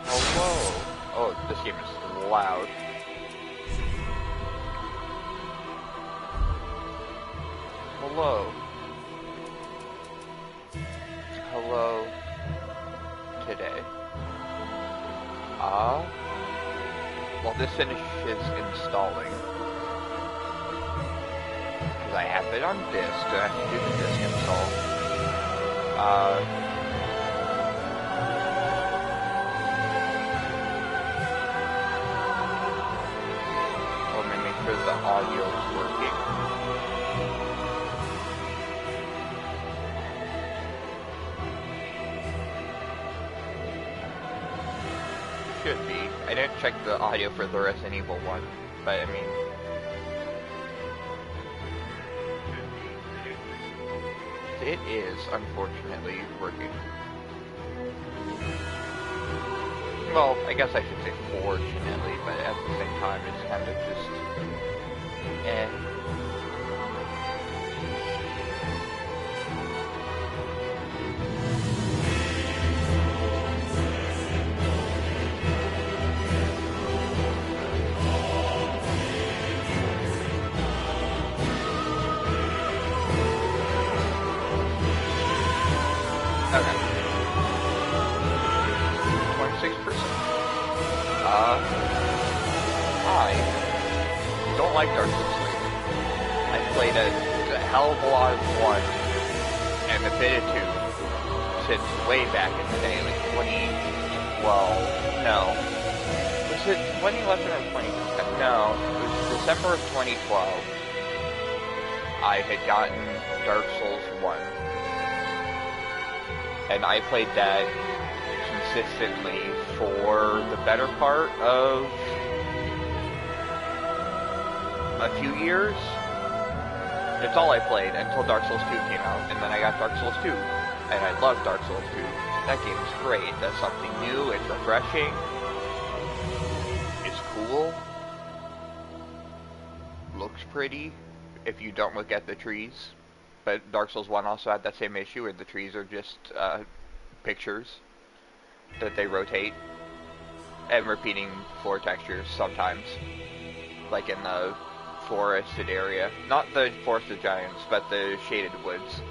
Hello. Oh, this game is loud. Hello. Hello. Today. Well, this finishes installing. Because I have it on disk, so I have to do the disk install. Let me make sure the audio is working. Should be. I didn't check the audio for the Resident Evil 1, but I mean... It is, unfortunately, working. Well, I guess I should say fortunately, but at the same time, it's kind of just... eh. Okay. 26%. I don't like Dark Souls 3. I played a hell of a lot of 1 and a bit of 2 since way back in the day, like 2012. No. Was it 2011 or 2010? No. It was December of 2012. I had gotten Dark Souls 1. And I played that consistently for the better part of a few years. It's all I played until Dark Souls 2 came out, and then I got Dark Souls 2, and I love Dark Souls 2. That game's great. It does something new, it's refreshing, it's cool, looks pretty, if you don't look at the trees. But Dark Souls 1 also had that same issue where the trees are just pictures that they rotate and repeating floor textures sometimes, like in the forested area. Not the Forest of Giants, but the shaded woods.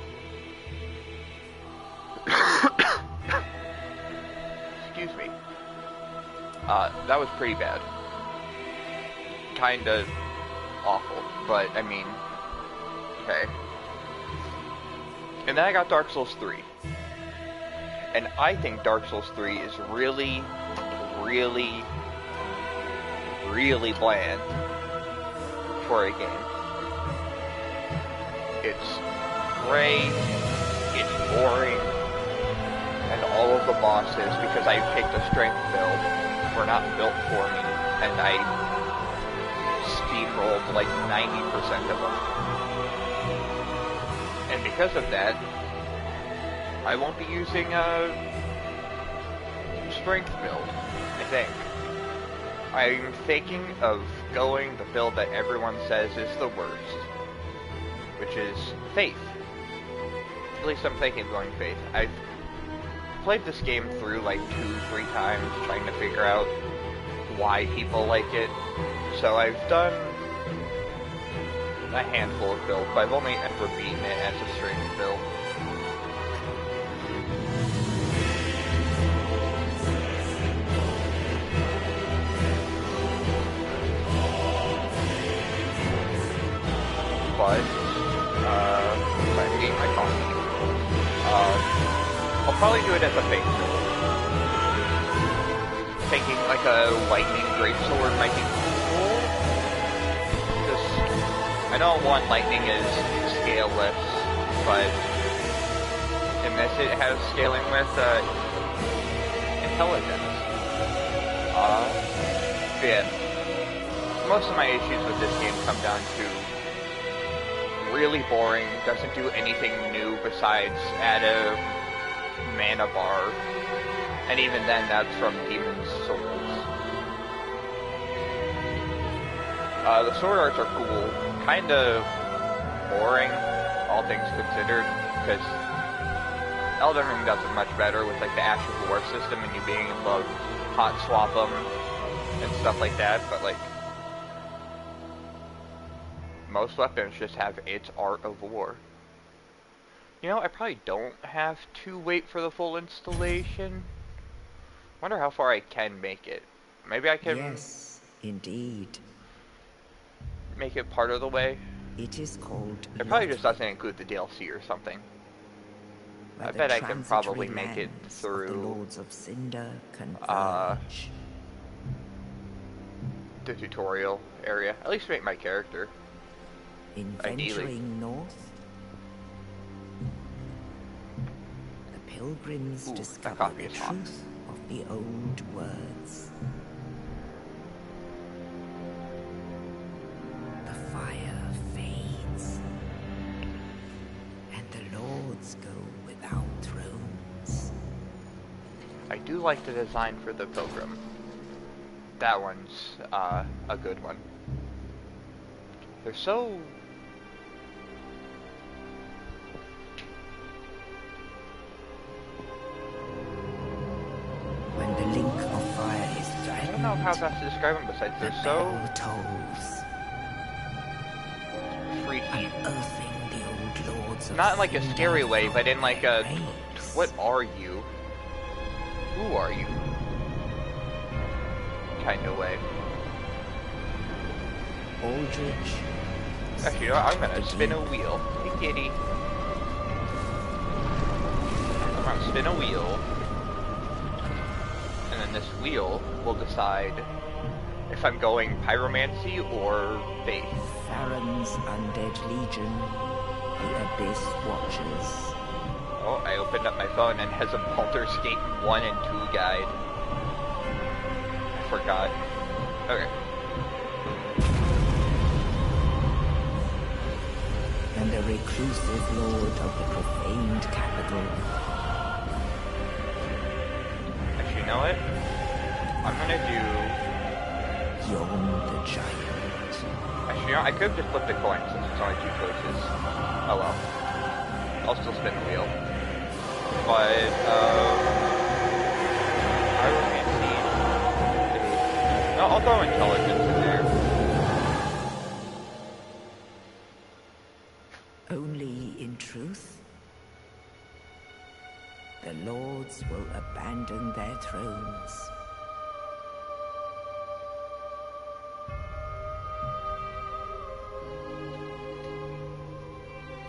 Excuse me. That was pretty bad. Kinda awful, but I mean, okay. And then I got Dark Souls 3. And I think Dark Souls 3 is really, really, really bland for a game. It's gray, it's boring, and all of the bosses, because I picked a strength build, were not built for me, and I steamrolled like 90% of them. And because of that, I won't be using a strength build, I think. I'm thinking of going the build that everyone says is the worst, which is Faith. At least I'm thinking of going Faith. I've played this game through like 2-3 times, trying to figure out why people like it. So I've done a handful of builds, but I've only ever beaten it as a strength build. But, I'm getting my coffee. I'll probably do it as a Faith build. Thinking like a lightning greatsword might be cool. I know one lightning is scaleless, but in this it has scaling with intelligence. Yeah. Most of my issues with this game come down to really boring, doesn't do anything new besides add a mana bar, and even then that's from Demon's Souls. The sword arts are cool, kinda boring, all things considered, because Elden Ring does it much better with like the Ash of War system and you being able to hot swap them and stuff like that, but like most weapons just have its art of war. You know, I probably don't have to wait for the full installation. Wonder how far I can make it. Maybe I can. Yes, indeed. Make it part of the way. It is called. It probably just doesn't include the DLC or something. I bet I can probably make it through the Lords of Cinder converge. The tutorial area. At least make my character. In venturing north, the pilgrims discover the truth of the old words. The fire fades, and the lords go without thrones. I do like the design for the pilgrim. That one's a good one. They're so... When the link of fire is threatened, I don't know how best to describe them besides they're so... tolls. freaky. Unearthing the old lords of Not in like a Cinder scary way, but in like a... graves. What are you? Who are you? Kind of way. Aldrich. Actually, you know what? I'm gonna spin a wheel. Hey, kitty. I'm gonna spin a wheel. And then this wheel will decide if I'm going pyromancy or faith. Farron's undead legion. The Abyss Watchers. Oh, I opened up my phone and has a Baldur's Gate 1 and 2 guide. I forgot. Okay. And a reclusive lord of the profaned capital. Actually, you know what? I'm gonna do... Yon the Giant. Actually, you know, I could have just flipped a coin since it's only 2 choices. Oh well. I'll still spin the wheel. But, pyromancy... No, I'll throw intelligence in there. Only in truth, the lords will abandon their thrones.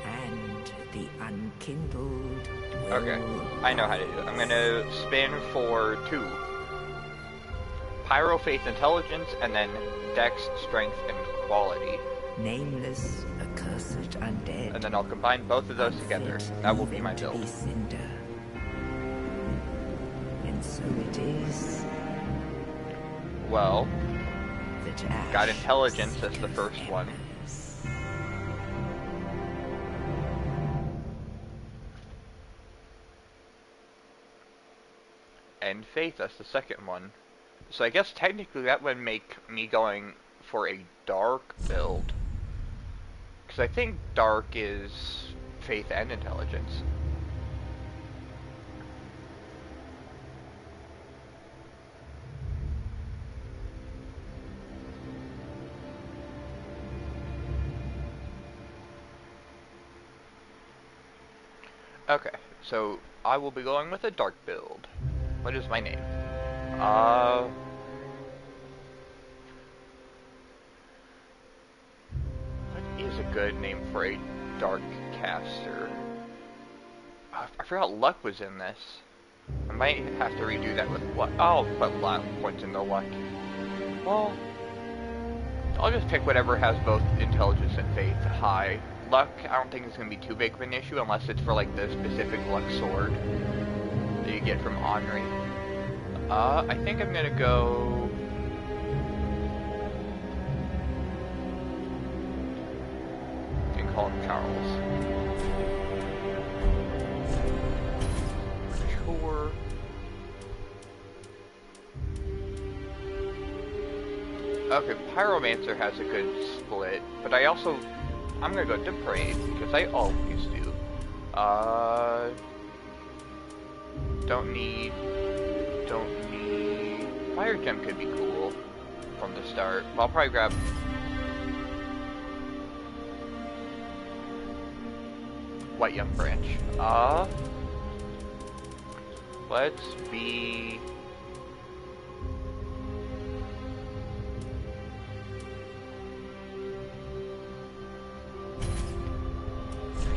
And the unkindled will... Okay, I know how to do it. I'm gonna spin for 2. Pyro, Faith, Intelligence, and then Dex, Strength, and Quality. Nameless, accursed undead. And then I'll combine both of those together. That will be my To build. be cinder. And so it is Well, that ash got Intelligence as the seeketh first one. embers. And Faith as the second one. So I guess technically that would make me going for a Dark build. Because I think Dark is Faith and Intelligence. Okay, so I will be going with a Dark build. What is my name? What is a good name for a Dark caster? I forgot Luck was in this. I might have to redo that with Luck. I'll put Luck points into Luck. Well, I'll just pick whatever has both Intelligence and Faith high. Luck, I don't think it's going to be too big of an issue unless it's for like the specific Luck sword that you get from Henri. I think I'm going to go... and call him Charles. Sure. Okay, Pyromancer has a good split, but I also... I'm gonna go Depraved, because I always do. Don't need... Fire gem could be cool from the start. But I'll probably grab White Young Branch. Let's be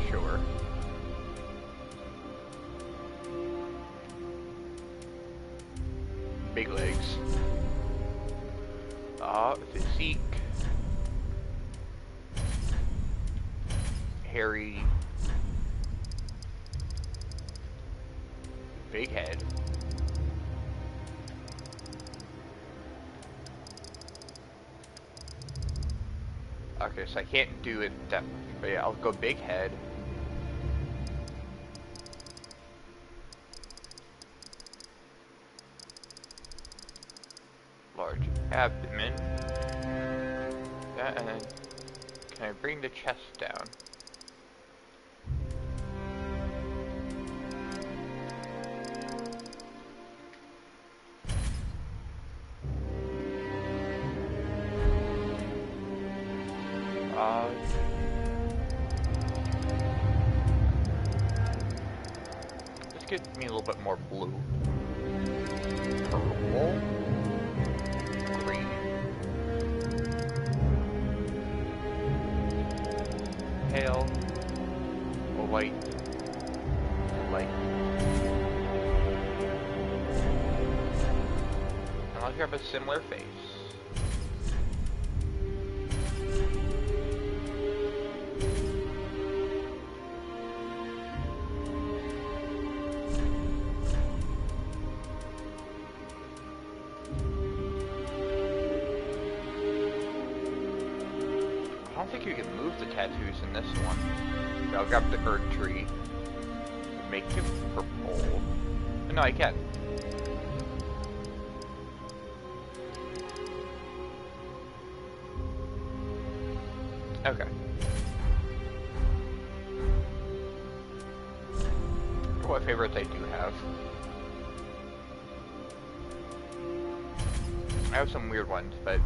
sure. Big legs. Physique. Hairy. Big head. Okay, so I can't do it that much, but yeah, I'll go big head. Large abdomen. And then, can I bring the chest down? Let's get me a little bit more blue. Purple. Green. Pale. White. Light. And I'll have a similar face. I don't think you can move the tattoos in this one. I'll grab the Earth Tree. Make it purple. No, I can. Okay. What favorites I do have. I have some weird ones, but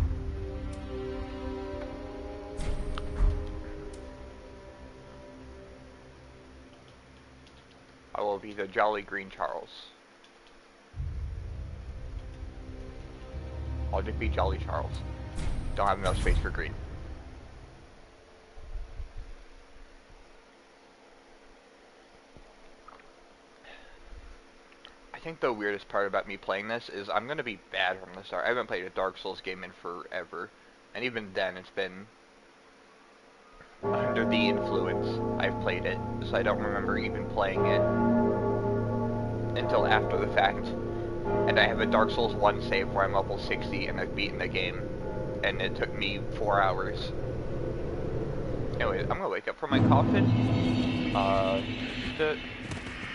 I will be the Jolly Green Charles. I'll just be Jolly Charles. Don't have enough space for green. I think the weirdest part about me playing this is I'm gonna be bad from the start. I haven't played a Dark Souls game in forever. And even then it's been under the influence I've played it, so I don't remember even playing it until after the fact. And I have a Dark Souls 1 save where I'm level 60 and I've beaten the game, and it took me 4 hours. Anyways, I'm gonna wake up from my coffin.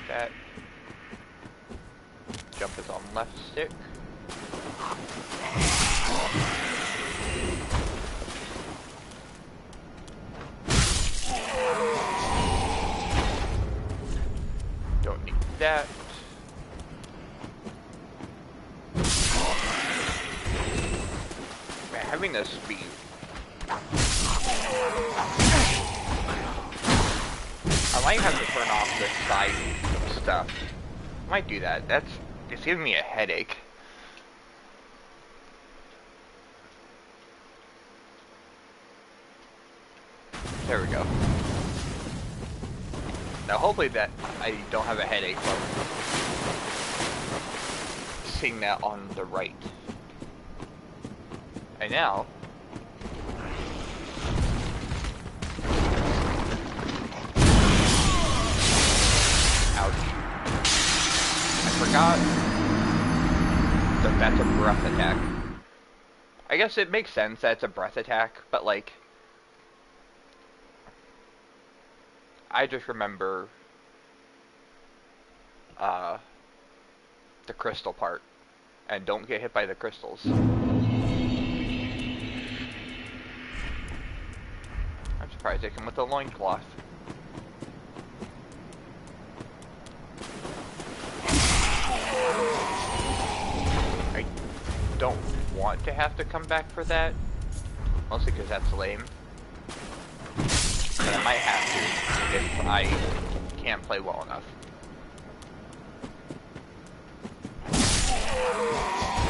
That jump is on left stick. Don't need that. Man, having this speed. I might have to turn off the side stuff. I might do that. It's giving me a headache. There we go. Now hopefully that I don't have a headache from seeing that on the right. And now ouch. I forgot that that's a breath attack. I guess it makes sense that it's a breath attack, but like I just remember the crystal part, and don't get hit by the crystals. I'm surprised they come with a loincloth. don't want to have to come back for that. Mostly because that's lame. But I might have to if I can't play well enough.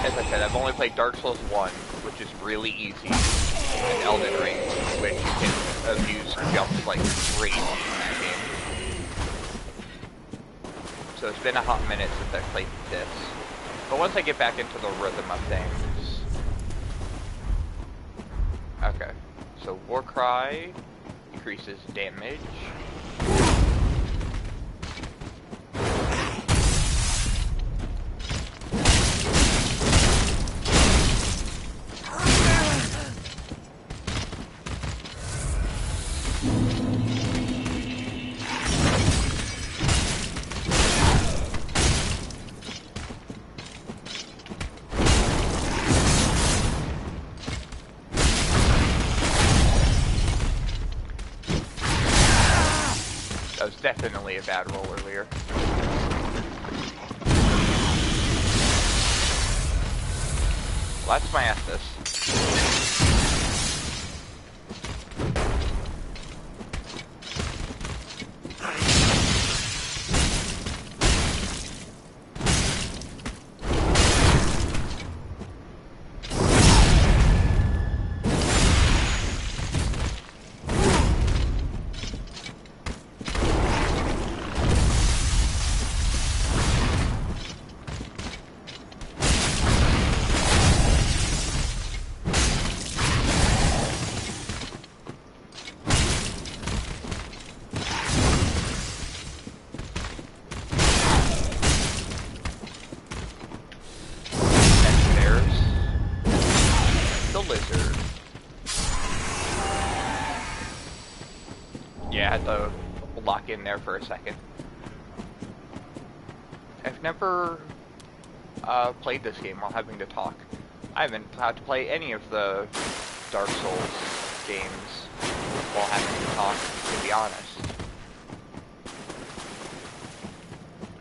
As I said, I've only played Dark Souls 1, which is really easy, and Elden Ring, which you can abuse jumps like crazy in that game. So it's been a hot minute since I played this. But once I get back into the rhythm of things... Okay, so Warcry increases damage. That was definitely a bad roll earlier. Well, that's my Estus. Lizard. Yeah, I had to lock in there for a second. I've never played this game while having to talk. I haven't had to play any of the Dark Souls games while having to talk, to be honest.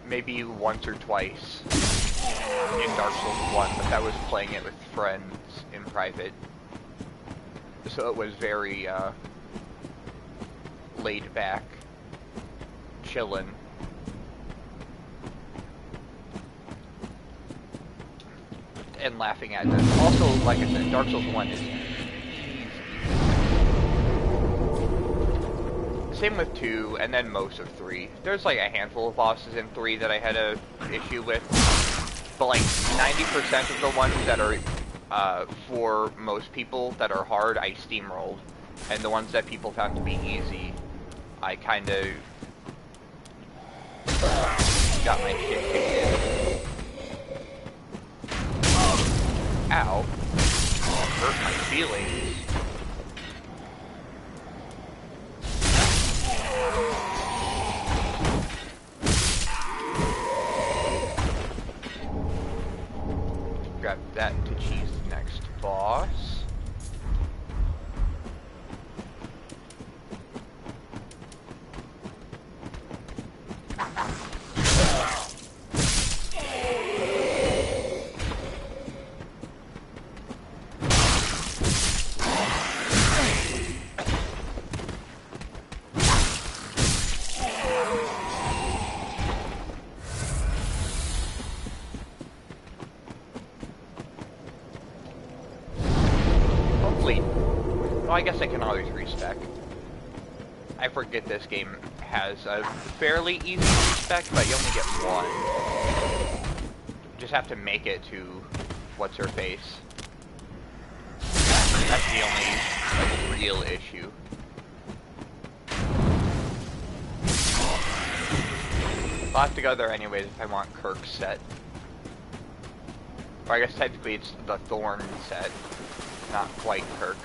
Maybe once or twice in Dark Souls 1, but that was playing it with friends in private. So it was very laid back, chillin'. And laughing at them. Also, like I said, Dark Souls 1 is easy. Same with 2, and then most of 3. There's like a handful of bosses in 3 that I had a issue with. But like 90% of the ones that are for most people that are hard, I steamrolled. And the ones that people found to be easy, I kind of got my shit kicked in. Ow. That hurt my feelings. Grab that to cheese the next boss. I guess I can always respec. I forget this game has a fairly easy respec, but you only get one. You just have to make it to what's her face. That's the only like, real issue. I'll have to go there anyways if I want Kirk's set. Or I guess technically it's the Thorn set, not quite Kirk.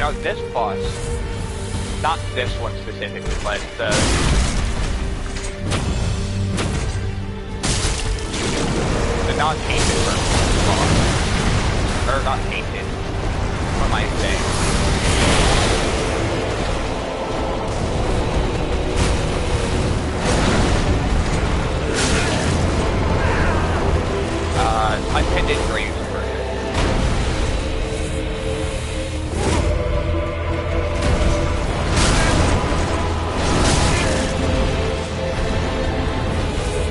know, this boss, not this one specifically, but the non-tainted version of the boss. Or not tainted. What am I saying? Untainted Graves version.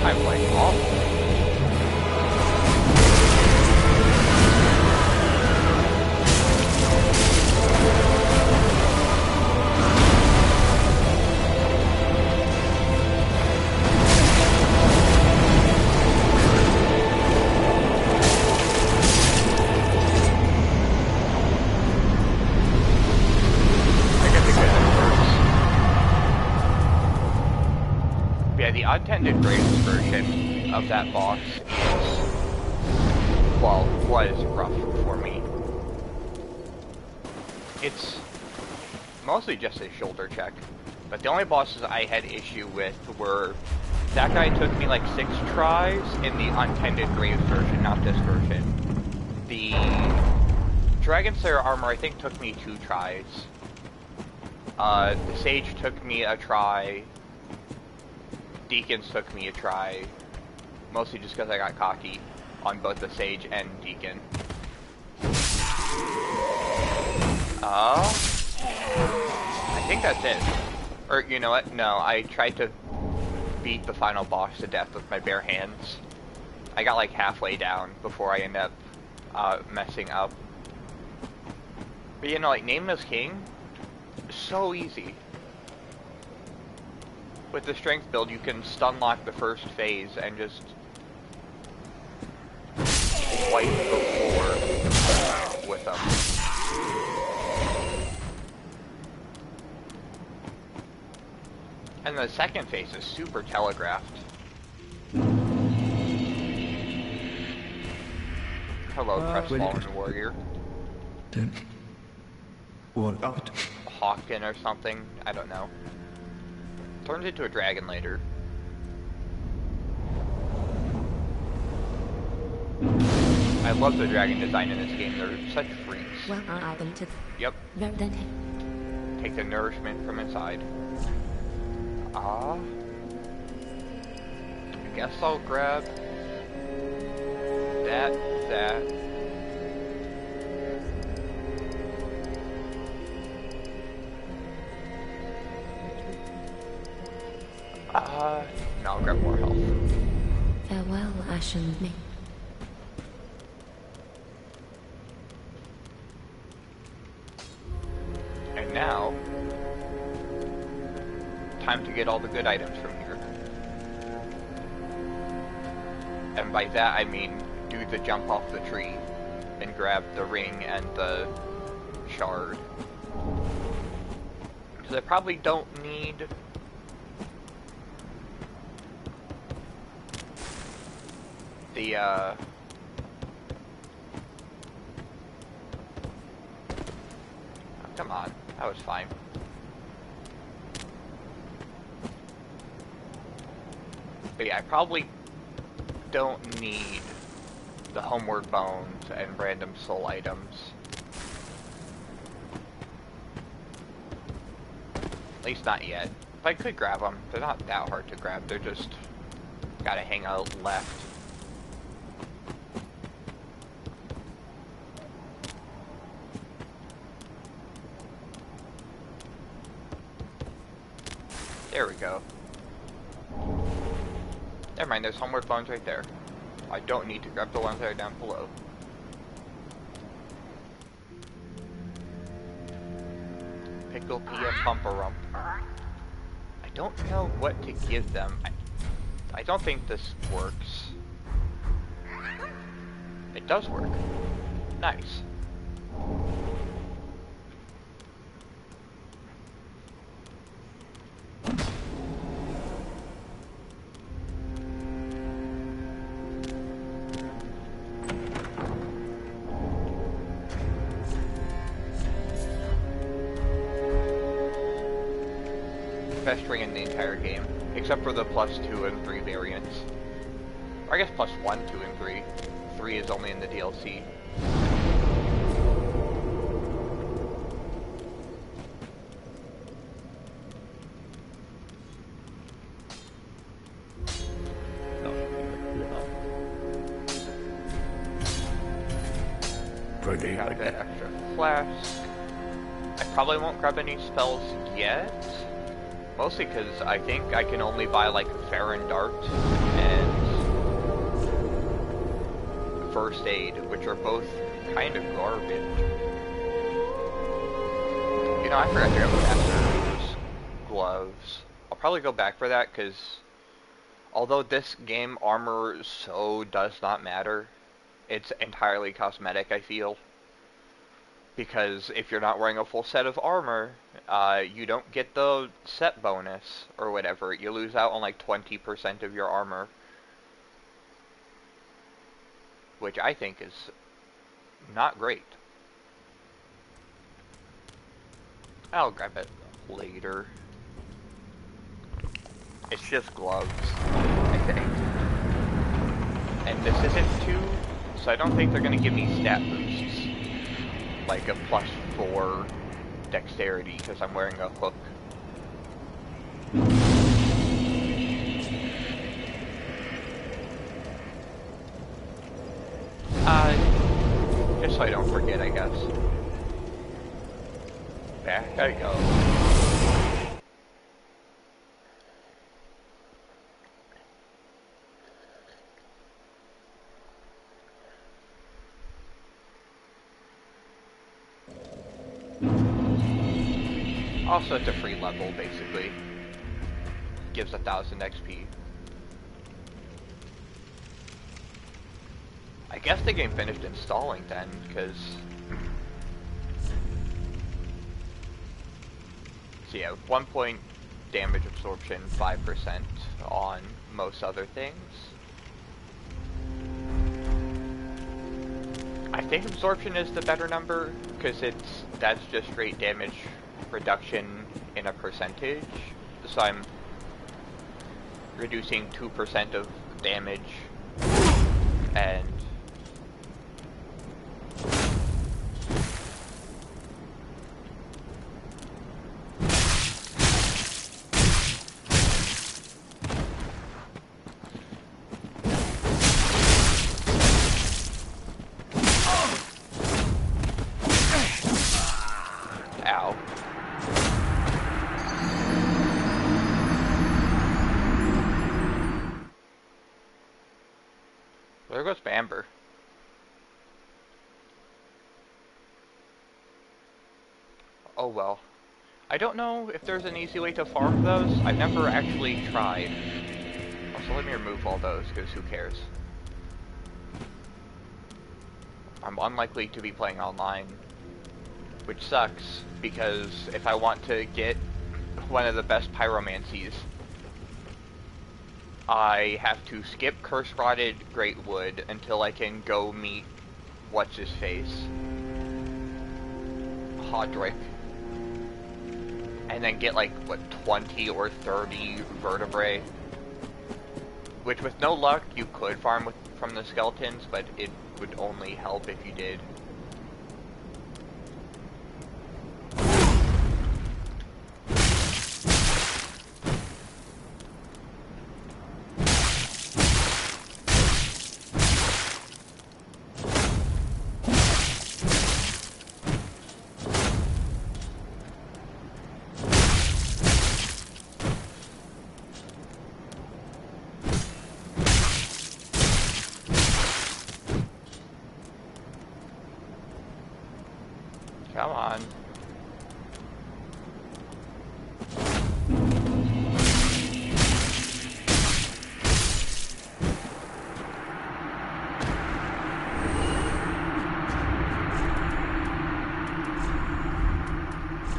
I'm like awful. The Untainted Graves version of that boss is, well, was rough for me. It's mostly just a shoulder check, but the only bosses I had issue with were, that guy took me like 6 tries in the Untainted Graves version, not this version. The Dragon Slayer armor I think took me 2 tries. The Sage took me a try. Deacons took me a try, mostly just because I got cocky on both the Sage and Deacon. I think that's it. Or, you know what? No, I tried to beat the final boss to death with my bare hands. I got like halfway down before I ended up messing up. But you know, like, Nameless King, so easy. With the strength build, you can stun lock the first phase and just wipe the floor with them. And the second phase is super telegraphed. Hello, Crestfallen Warrior. Don't want Hawken or something, I don't know. Turns into a dragon later. I love the dragon design in this game. They're such freaks. Well, I them to. Yep. Then. Take the nourishment from inside. I guess I'll grab that. No, I'll grab more health. Farewell, Ashen Ming. And now, time to get all the good items from here. And by that I mean do the jump off the tree and grab the ring and the shard. Because I probably don't need the oh, come on, that was fine. But yeah, I probably don't need the Homeward Bones and random soul items. At least not yet. If I could grab them, they're not that hard to grab, they're just gotta hang out left. There we go. Never mind, there's Homeward Bones right there. I don't need to grab the ones that are down below. Pickle Pia Pumperump. I don't know what to give them. I don't think this works. It does work. Nice. best ring in the entire game, except for the +2 and 3 variants. Or I guess +1, 2, and 3. 3 is only in the DLC. Got a good extra flask. I probably won't grab any spells yet. Mostly because I think I can only buy like Farron Dart and First Aid, which are both kind of garbage. You know, I forgot to grab Master's Gloves. I'll probably go back for that because although this game armor does not matter, it's entirely cosmetic, I feel. Because if you're not wearing a full set of armor, you don't get the set bonus or whatever. You lose out on like 20% of your armor. Which I think is not great. I'll grab it later. It's just gloves, I think. And this isn't 2, so I don't think they're going to give me stat boosts. Like a +4 dexterity because I'm wearing a hook. Just so I don't forget, I guess. Back I go. Also, it's a free level, basically. Gives 1,000 XP. I guess the game finished installing then, because... So yeah, 1 point damage absorption, 5% on most other things. I think absorption is the better number, because that's just straight damage reduction in a percentage, so I'm reducing 2% of damage, and there goes Bamber. Oh well. I don't know if there's an easy way to farm those. I've never actually tried. Also, let me remove all those, because who cares? I'm unlikely to be playing online. Which sucks, because if I want to get one of the best pyromancies, I have to skip Curse-Rotted Greatwood until I can go meet what's-his-face, Hodrick, and then get like, what, 20 or 30 vertebrae, which with no luck you could farm from the skeletons, but it would only help if you did. Come on.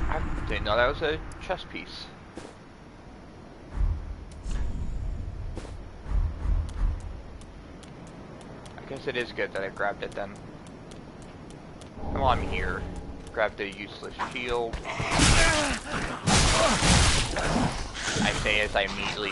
I didn't know that was a chess piece. I guess it is good that I grabbed it then. While I'm here, grab the useless shield. I say as I immediately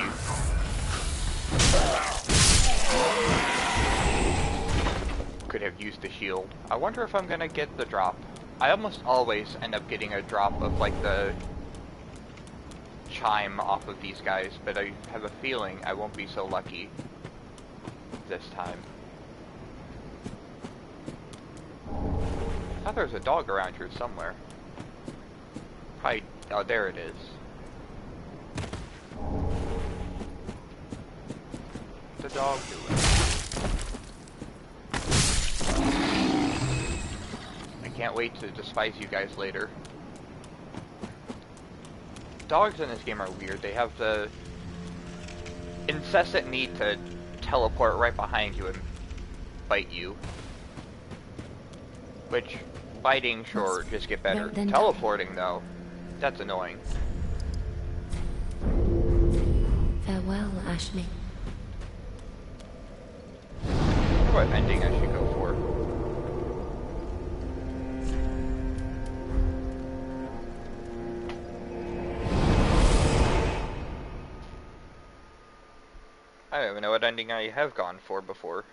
could have used the shield. I wonder if I'm gonna get the drop. I almost always end up getting a drop of like the chime off of these guys, but I have a feeling I won't be so lucky this time. I thought there was a dog around here somewhere. Probably, oh, there it is. What's the dog doing? I can't wait to despise you guys later. Dogs in this game are weird. They have the incessant need to teleport right behind you and bite you. Which, biting, sure, just get better. Teleporting, though, that's annoying. Farewell, Ashmi. What ending I should go for? I don't even know what ending I have gone for before.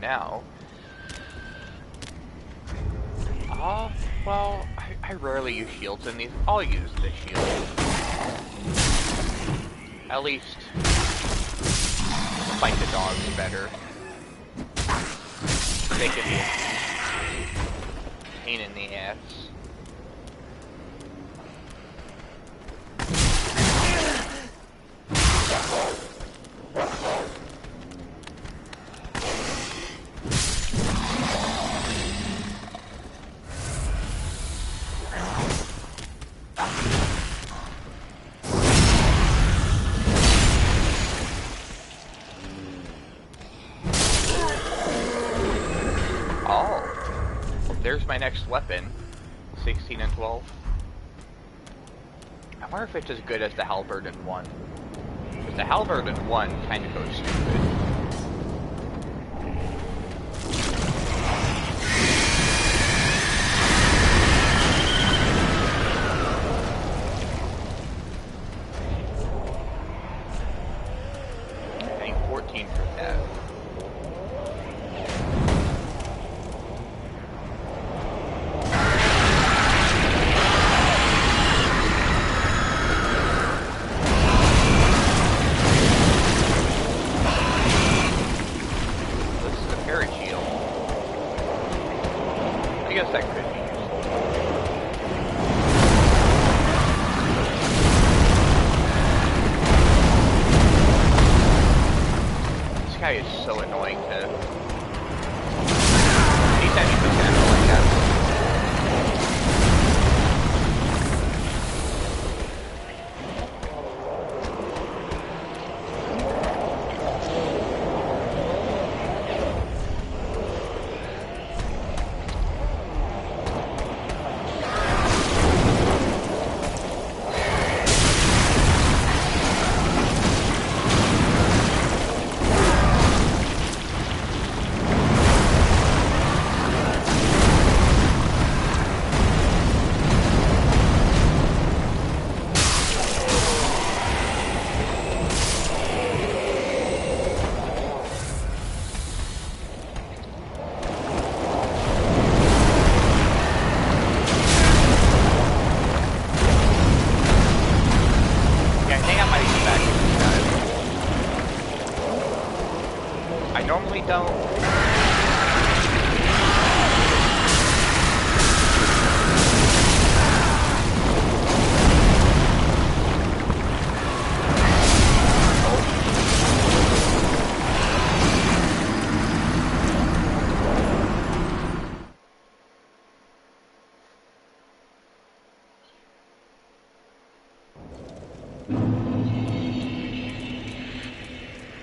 Now, well, I rarely use shields in these. I'll use the shield. At least fight the dogs better. They can be a pain in the ass. There's my next weapon, 16 and 12. I wonder if it's as good as the halberd in 1. Because the halberd in 1 kind of goes stupid. I think 14 for that.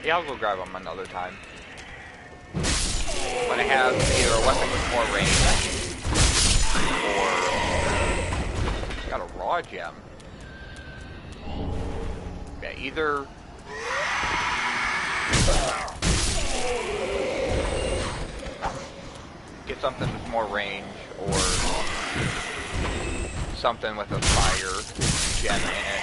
Yeah, I'll go grab them another time. When I have either a weapon with more range, or... got a raw gem. Yeah, either... get something with more range, or something with a fire gem in it.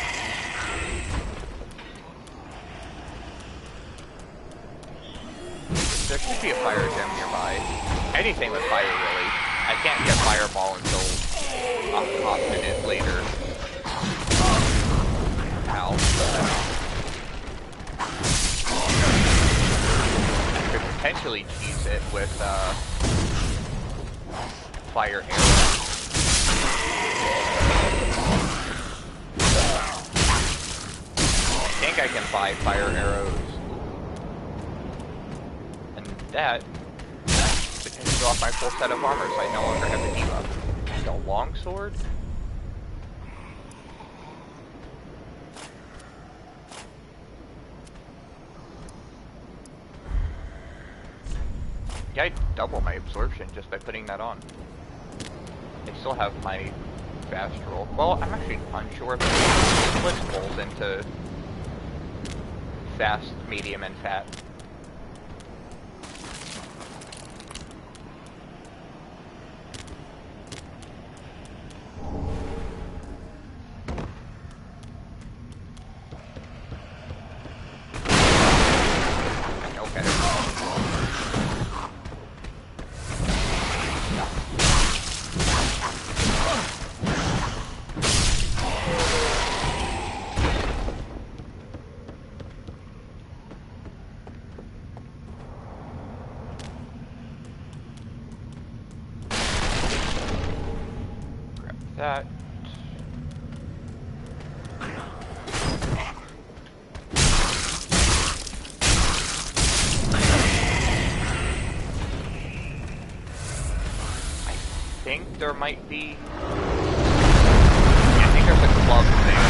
There should be a fire gem nearby. Anything with fire, really. I can't get fireball until a hot minute later. Ow. I could potentially cheese it with, fire arrows. I think I can buy fire arrows. And that potentially off my full set of armor, so I no longer have the debuff. And a longsword? Yeah, I double my absorption just by putting that on. I still have my fast roll. Well, I'm actually unsure if it splits rolls into fast, medium, and fat. That. I think there might be... I think there's a club thing.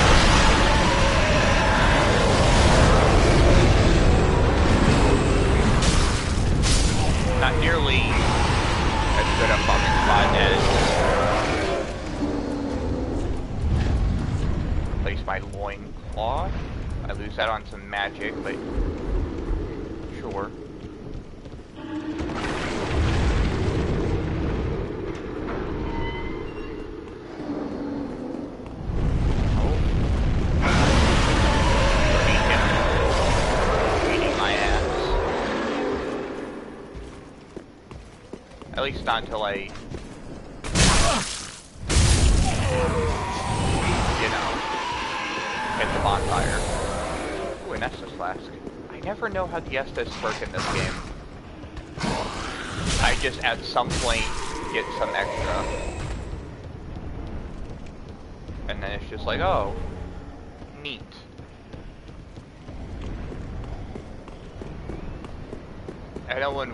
Not nearly as good a farming spot as... place my loincloth. I lose that on some magic, but sure. Oh. Beating my ass. At least not until I... hit the bonfire. Ooh, an Estus flask. I never know how the Estus work in this game. I just at some point get some extra. And then it's just like, oh, neat. I know when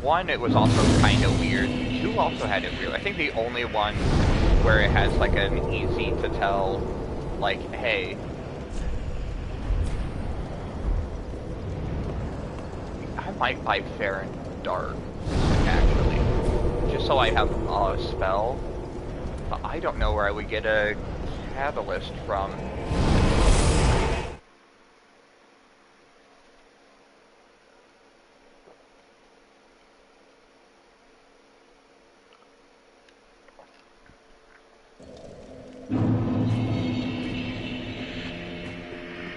one, it was also kind of weird. Two also had it weird. I think the only one where it has like an easy to tell, like, hey, I might buy Fair and Dark, actually, just so I have a spell, but I don't know where I would get a catalyst from.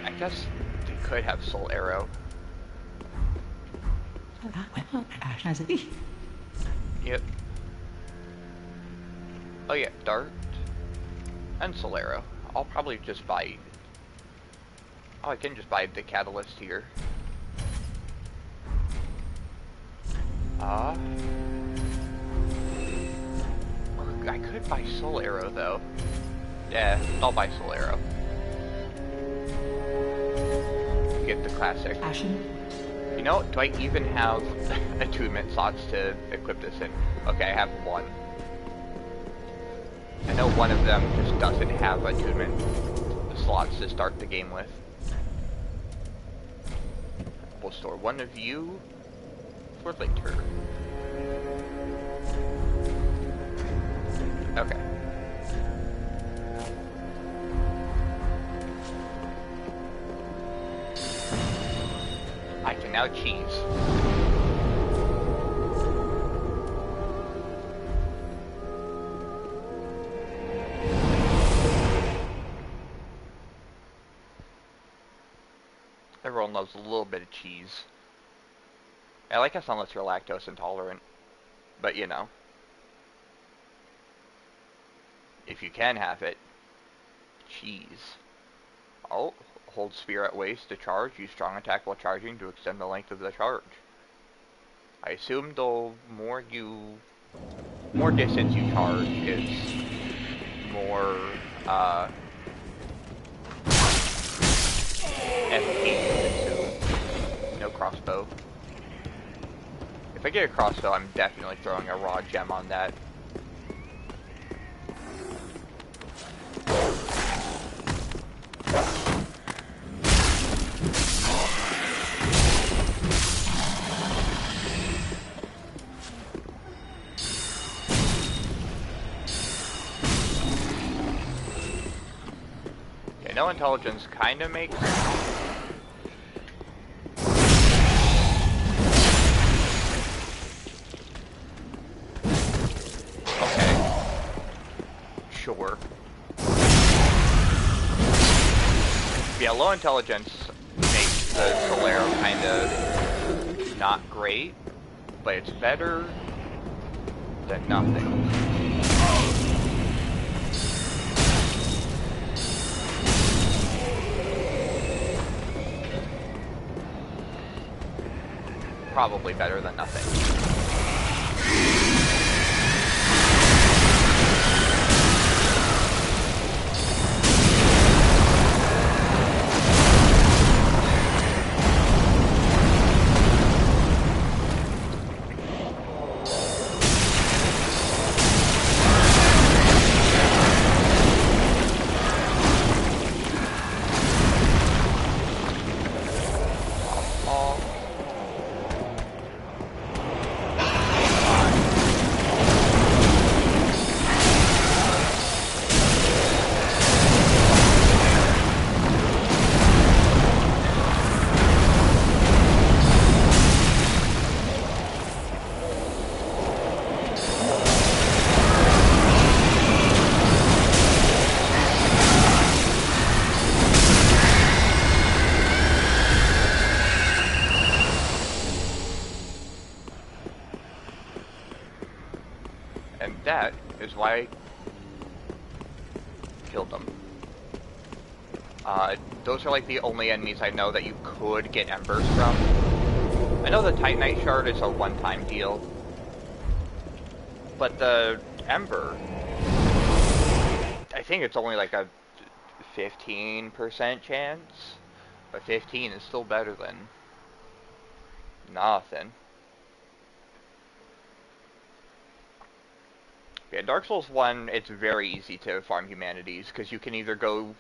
I guess they could have Soul Arrow. Yep. Oh yeah, Dart and Soul Arrow. I'll probably just buy... Oh, I can just buy the catalyst here. I could buy Soul Arrow though. Yeah, I'll buy Soul Arrow. Get the classic. Ashen? You know, do I even have attunement slots to equip this in? Okay, I have one. I know one of them just doesn't have attunement slots to start the game with. we'll store one of you for later. Okay. I can now cheese. Everyone loves a little bit of cheese. I guess unless you're lactose intolerant. But you know. If you can have it. Cheese. Oh, hold spear at waist to charge. Use strong attack while charging to extend the length of the charge. I assume the more distance you charge is more MP. No crossbow. If I get a crossbow, I'm definitely throwing a raw gem on that. Okay, no intelligence kinda makes sure. Yeah, low intelligence makes the Solero kind of not great, but it's better than nothing. Probably better than nothing. And that is why I killed them. Those are like the only enemies I know that you could get embers from. I know the Titanite shard is a one-time deal, but the ember, I think it's only like a 15% chance, but 15 is still better than nothing. Yeah, Dark Souls 1, it's very easy to farm humanities, because you can either go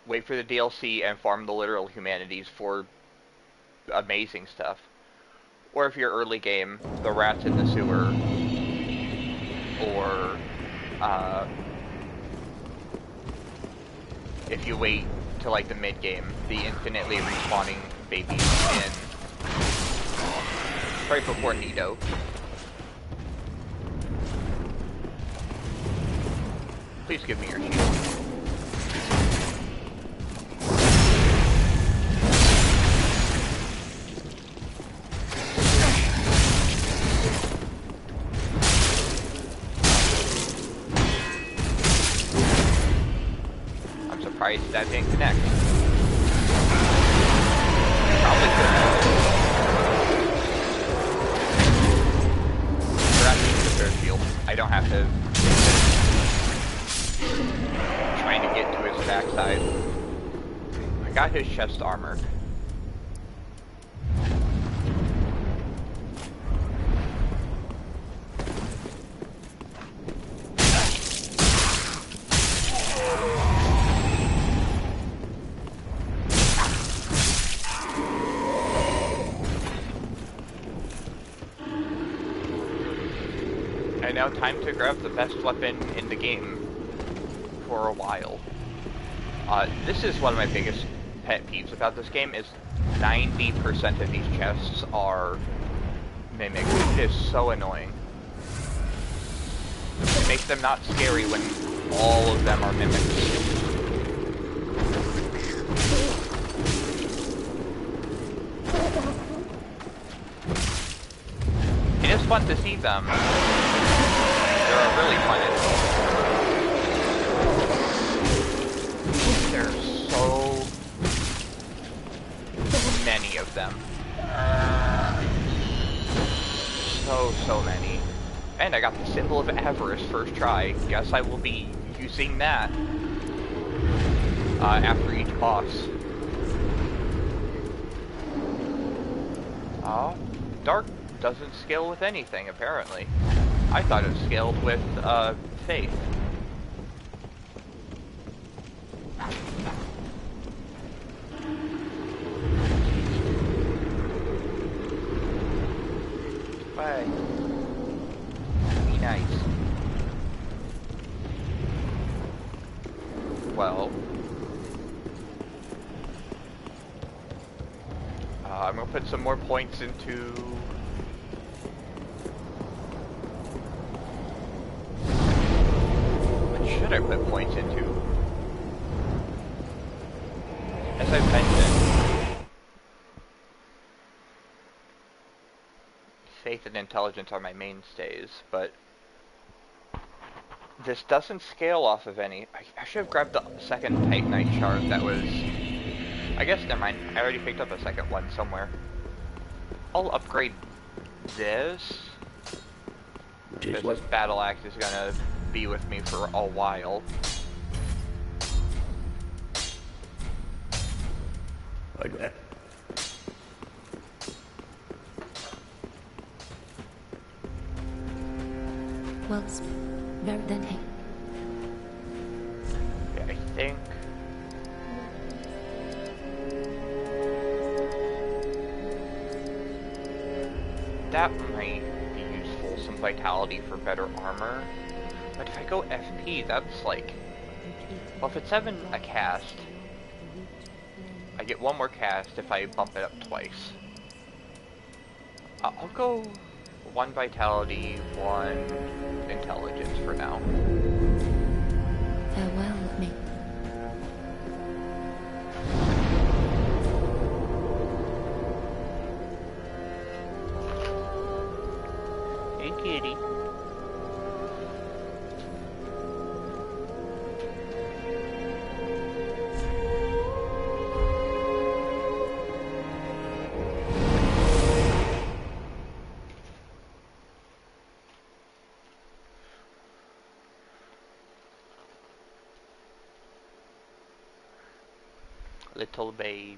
wait for the DLC and farm the literal humanities for amazing stuff, or if you're early game, the rats in the sewer, or if you wait till like the mid game, the infinitely respawning babies in right before Nido. Please give me your shield. I'm surprised that didn't connect. Probably could have. Perhaps use the third shield. I don't have to trying to get to his backside. I got his chest armor. time to grab the best weapon in the game for a while. This is one of my biggest pet peeves about this game, is 90% of these chests are mimics. It is so annoying. It makes them not scary when all of them are mimics. It is fun to see them. They're really fun. There's so many of them. So many. And I got the Symbol of Avarice first try. Guess I will be using that after each boss. Dark doesn't scale with anything, apparently. I thought it scaled with, faith. Bye. Be nice. Well... I'm gonna put some more points into... What should I put points into? As I've mentioned, faith and intelligence are my mainstays, but this doesn't scale off of any. I should have grabbed the second Titanite shard that was... I guess, never mind. I already picked up a second one somewhere. I'll upgrade this. Because this battle axe is gonna be with me for a while. Like that. Well, very then, hey. Yeah, I think... that might be useful, some vitality for better armor. But if I go FP, that's like... well, if it's 7 a cast, I get 1 more cast if I bump it up twice. I'll go 1 vitality, 1 intelligence for now. Farewell, mate. Hey, kitty. Little baby.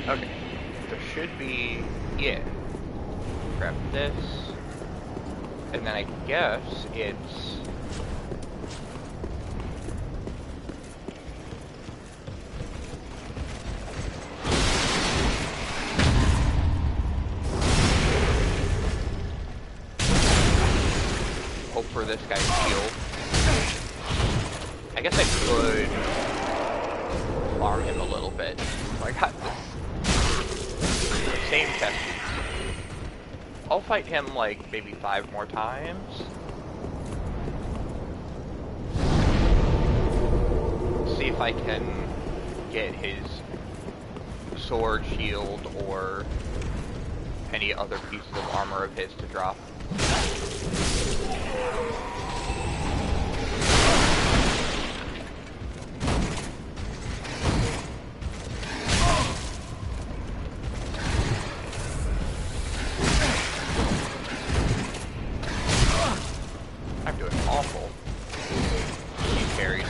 Okay, there should be, yeah, grab this, and then I guess it's, hope for this guy's shield. I guess I could farm him a little bit. So I got this. Same chest. I'll fight him like maybe 5 more times. See if I can get his sword, shield, or any other pieces of armor of his to drop. I'm doing awful. He carries.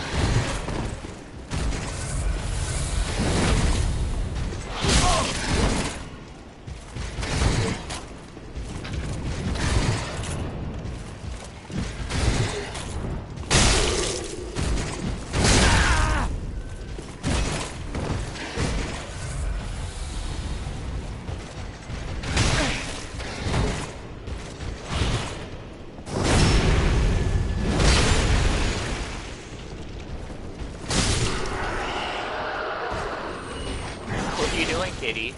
kitty.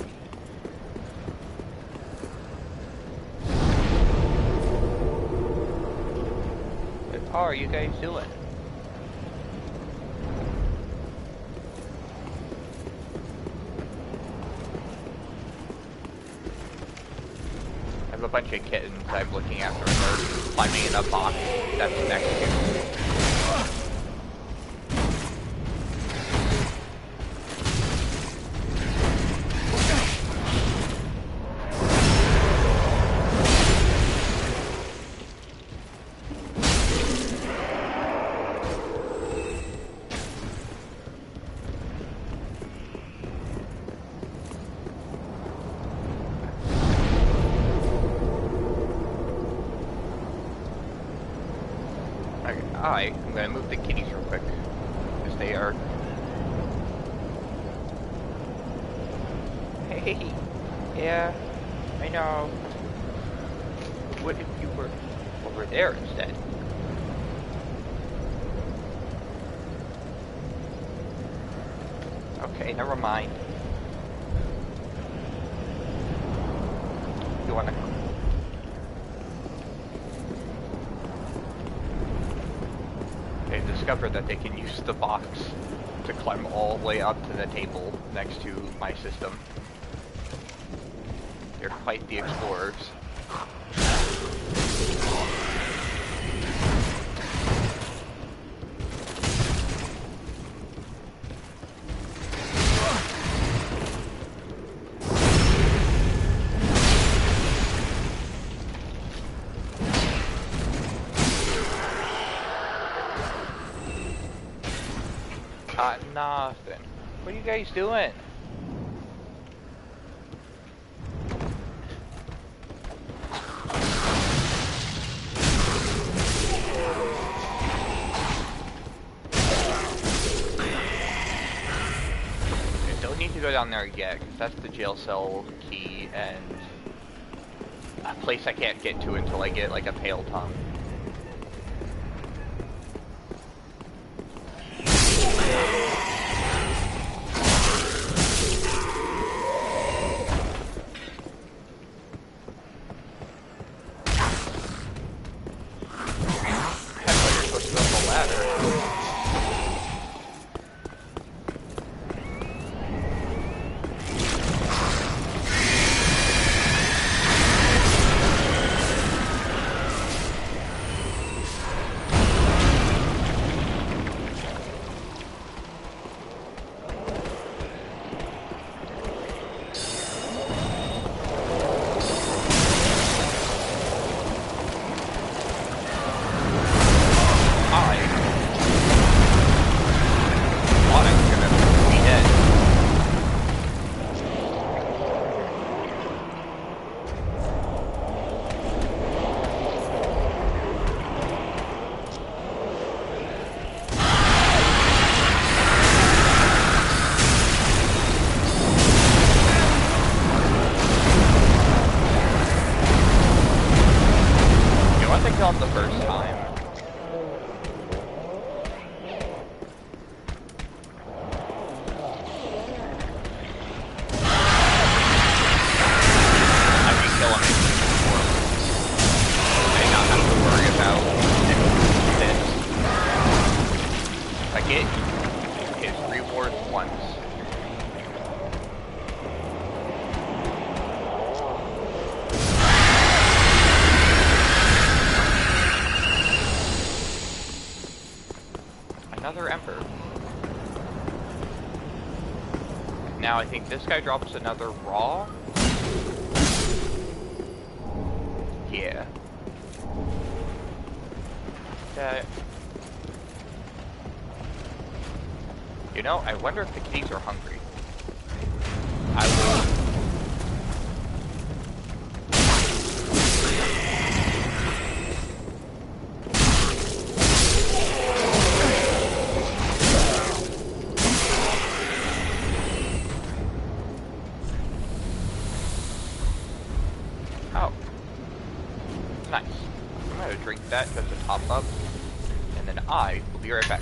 What are you guys doing? I have a bunch of kittens I'm looking after, and they're climbing in a box that's next to me. Alright, I'm gonna move the kitties real quick, because they are... Hey! Yeah, I know. What if you were over there instead? Okay, never mind. You wanna... They discovered that they can use the box to climb all the way up to the table next to my system. They're quite the explorers. Nothing. What are you guys doing? I don't need to go down there yet, because that's the jail cell key and a place I can't get to until I get like a pale tongue. The first time. I can kill him before. I do not have to worry about this. If I get his reward once. Another Emperor. Now I think this guy drops another Raw. Yeah. You know, I wonder if the kitties are hungry. I will. Drink that because it's top up, and then I will be right back.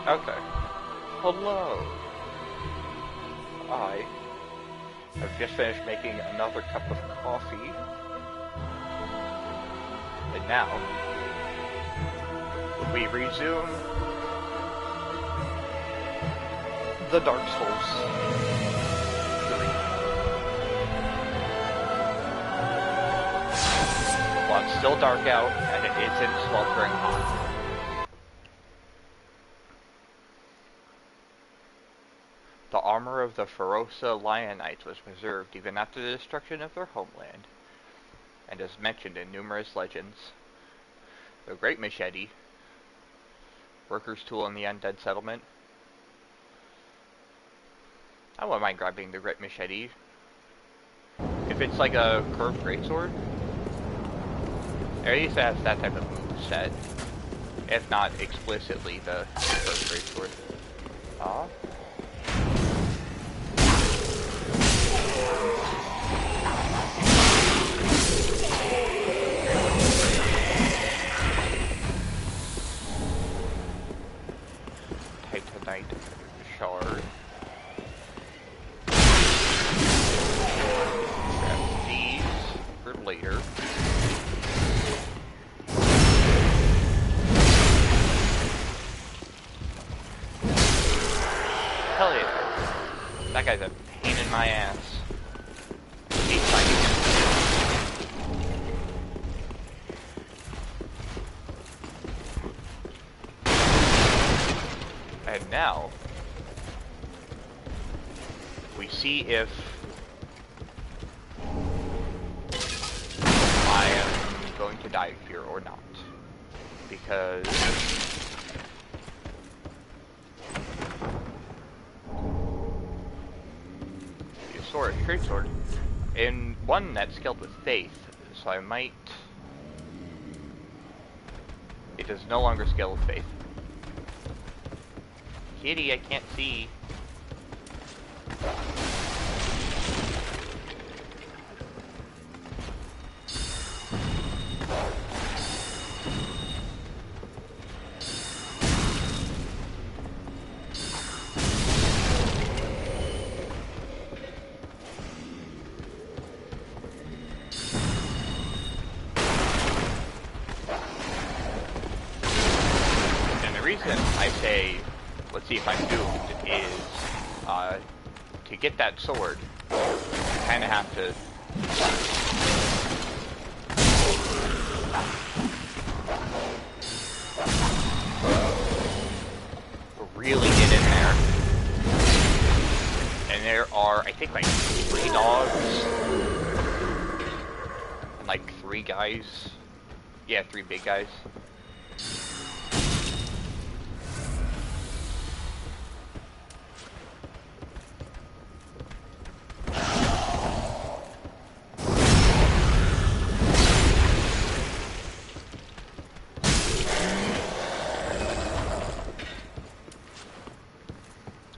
Okay. Hello. I've just finished making another cup of coffee. And now, we resume the Dark Souls 3. Well, it's still dark out, and it isn't sweltering hot. The armor of the Ferosa Lionites was preserved even after the destruction of their homeland, and is mentioned in numerous legends. The Great Machete, workers' tool in the undead settlement. I wouldn't mind grabbing the Great Machete. If it's like a curved greatsword, at least it has that type of move set. If not explicitly the curved greatsword. Titanite shard. Grab these for later. Hell yeah. That guy's a pain in my ass. Keep fighting him. And now, we see if I am going to die here or not. Because sword, straight sword. And one that's skilled with faith, so I might... It is no longer skilled with faith. Kitty, I can't see. I say, let's see if I'm doomed, is, to get that sword, I kind of have to really get in there. And there are, I think, like 3 dogs, and like 3 guys. Yeah, 3 big guys.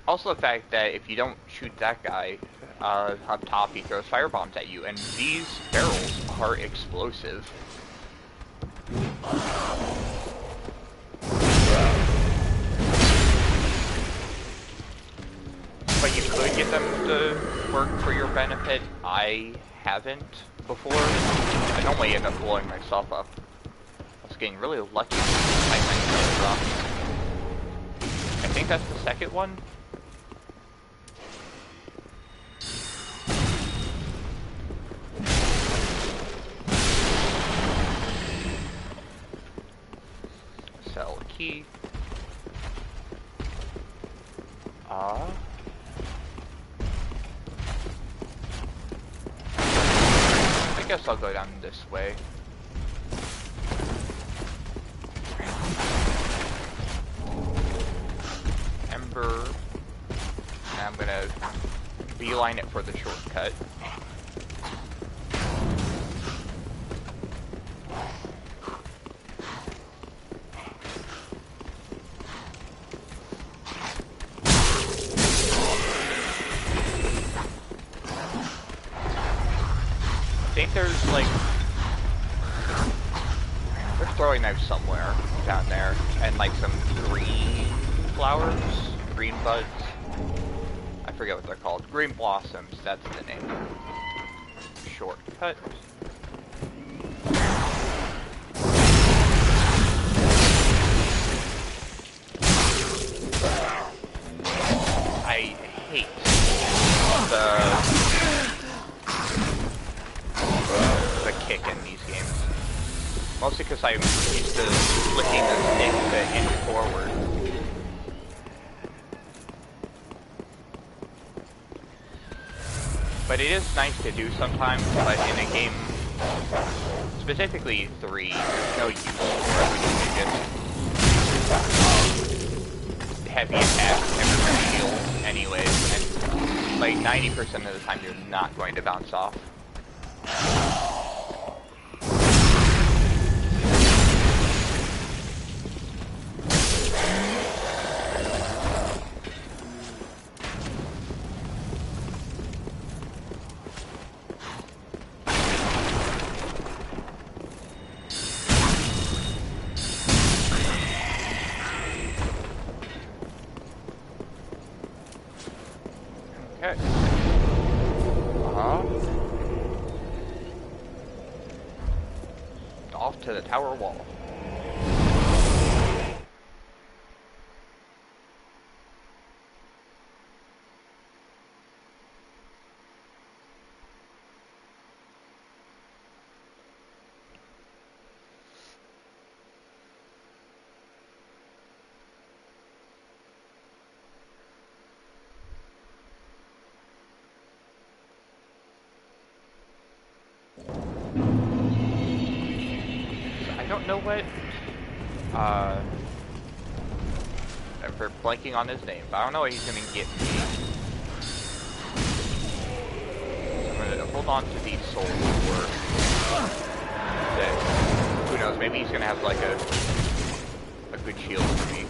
Also the fact that if you don't shoot that guy up top, he throws fire bombs at you, and these barrels are explosive. But you could get them to work for your benefit. I haven't before. I normally end up blowing myself up. I was getting really lucky with my drops. I think that's the second one. Sell a key. I guess I'll go down this way. Ember. And I'm gonna beeline it for the shortcut. I think there's like throwing knives somewhere down there, and like some green flowers, green buds. I forget what they're called. Green blossoms, that's the name. Shortcut. I hate the kick in these games. Mostly because I'm used to flicking the stick to inch forward. But it is nice to do sometimes, but in a game, specifically 3, there's no use for it. You just heavy attack, never shield anyways, and like 90% of the time you're not going to bounce off. Okay. Off to the tower wall. I don't know what, for blanking on his name, but I don't know what he's gonna get me. So I'm gonna hold on to these souls for that. Who knows, maybe he's gonna have like a good shield for me.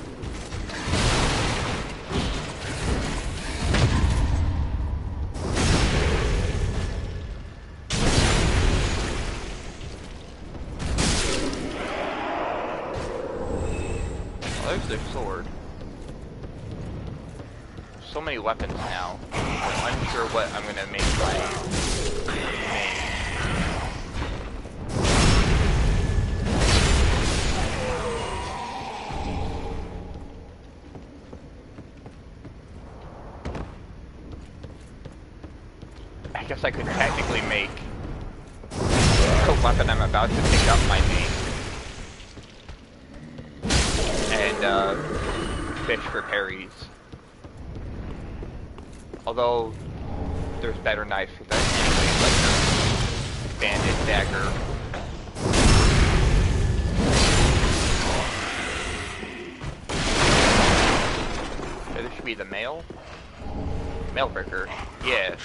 There's their sword. So many weapons now. I'm unsure what I'm gonna make my main. I guess I could technically make the weapon I'm about to pick up my main. And fish for parries. Although there's better knives for that anyway, like the bandit dagger. This should be the mail breaker. Yeah.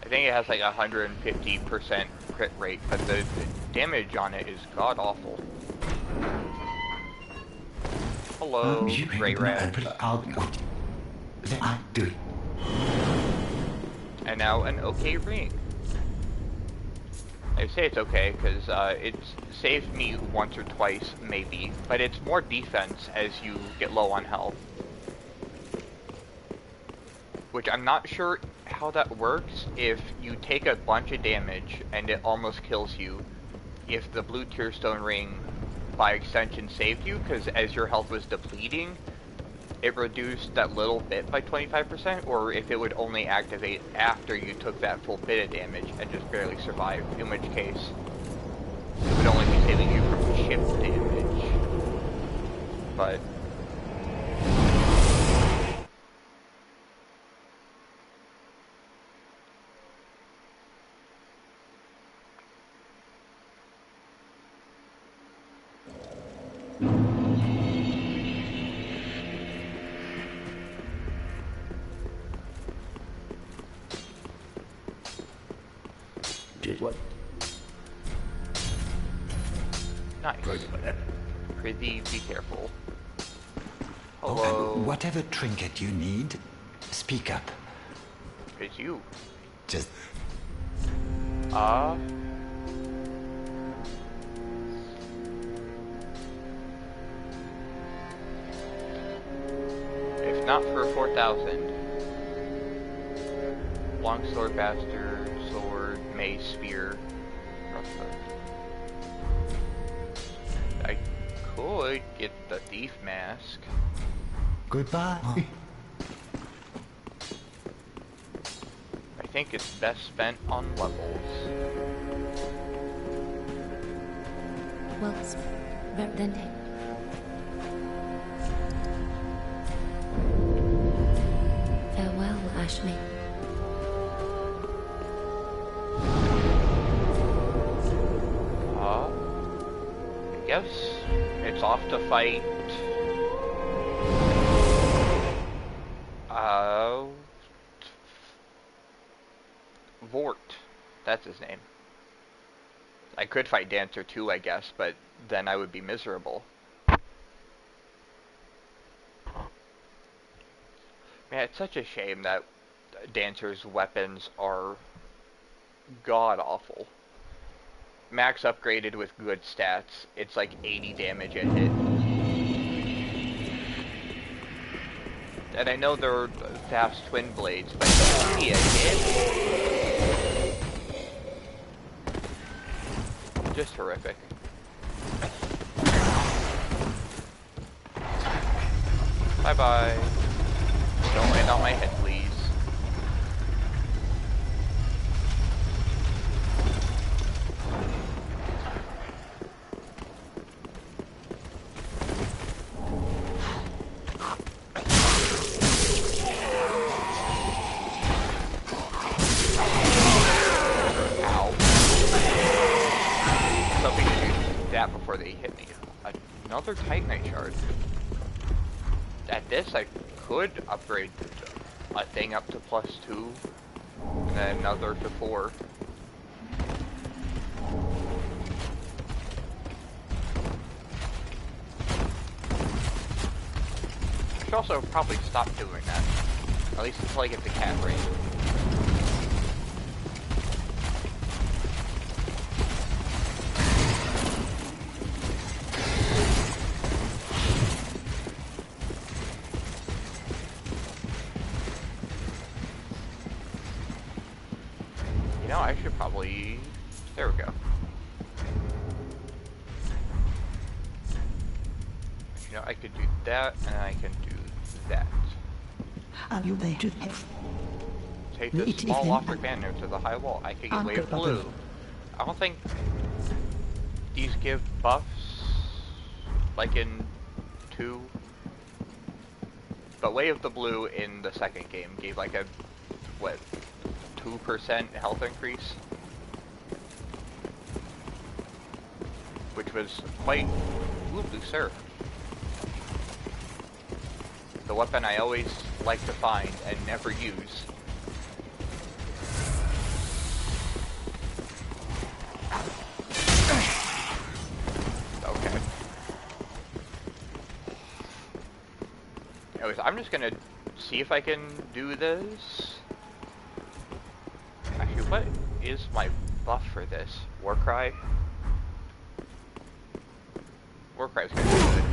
I think it has like 150% crit rate, but the damage on it is god awful. Hello, Grey Rat. And now an okay ring. I say it's okay because it's saved me once or twice, maybe, but it's more defense as you get low on health. Which I'm not sure how that works if you take a bunch of damage and it almost kills you, if the blue Tearstone ring by extension saved you, because as your health was depleting it reduced that little bit by 25%, or if it would only activate after you took that full bit of damage and just barely survived, in which case it would only be saving you from chip damage. But what? nice. Prithee, be careful. Hello. Hello. Oh, whatever trinket you need, speak up. It's you. Just... not for 4,000. Longsword, bastard, sword, mace, spear, crossbow. I could get the thief mask. Goodbye. I think it's best spent on levels. Wells, Verdente. Farewell, Ashme. I guess it's off to fight. Vort. That's his name. I could fight Dancer too, I guess, but then I would be miserable. Man, it's such a shame that Dancer's weapons are god-awful. Max upgraded with good stats, it's like 80 damage a hit. And I know they're fast twin blades, but it's only a hit. Just horrific. Bye-bye. Don't land on my head, please. Before they hit me. Another Titanite shard. At this, I could upgrade a thing up to +2, and then another to 4. I should also probably stop doing that, at least until I get the cat rate. I should probably... There we go. You know, I could do that, and I can do that. Are you there to take this small Lothric banner to the high wall? I could get Wave Blue. I don't think these give buffs, like in 2. But Wave the Blue in the second game gave like a, what, 2% health increase, which was quite sir. The weapon I always like to find and never use. Okay. Anyways, I'm just gonna see if I can do this. Actually, what is my buff for this? Warcry? Warcry's gonna be good.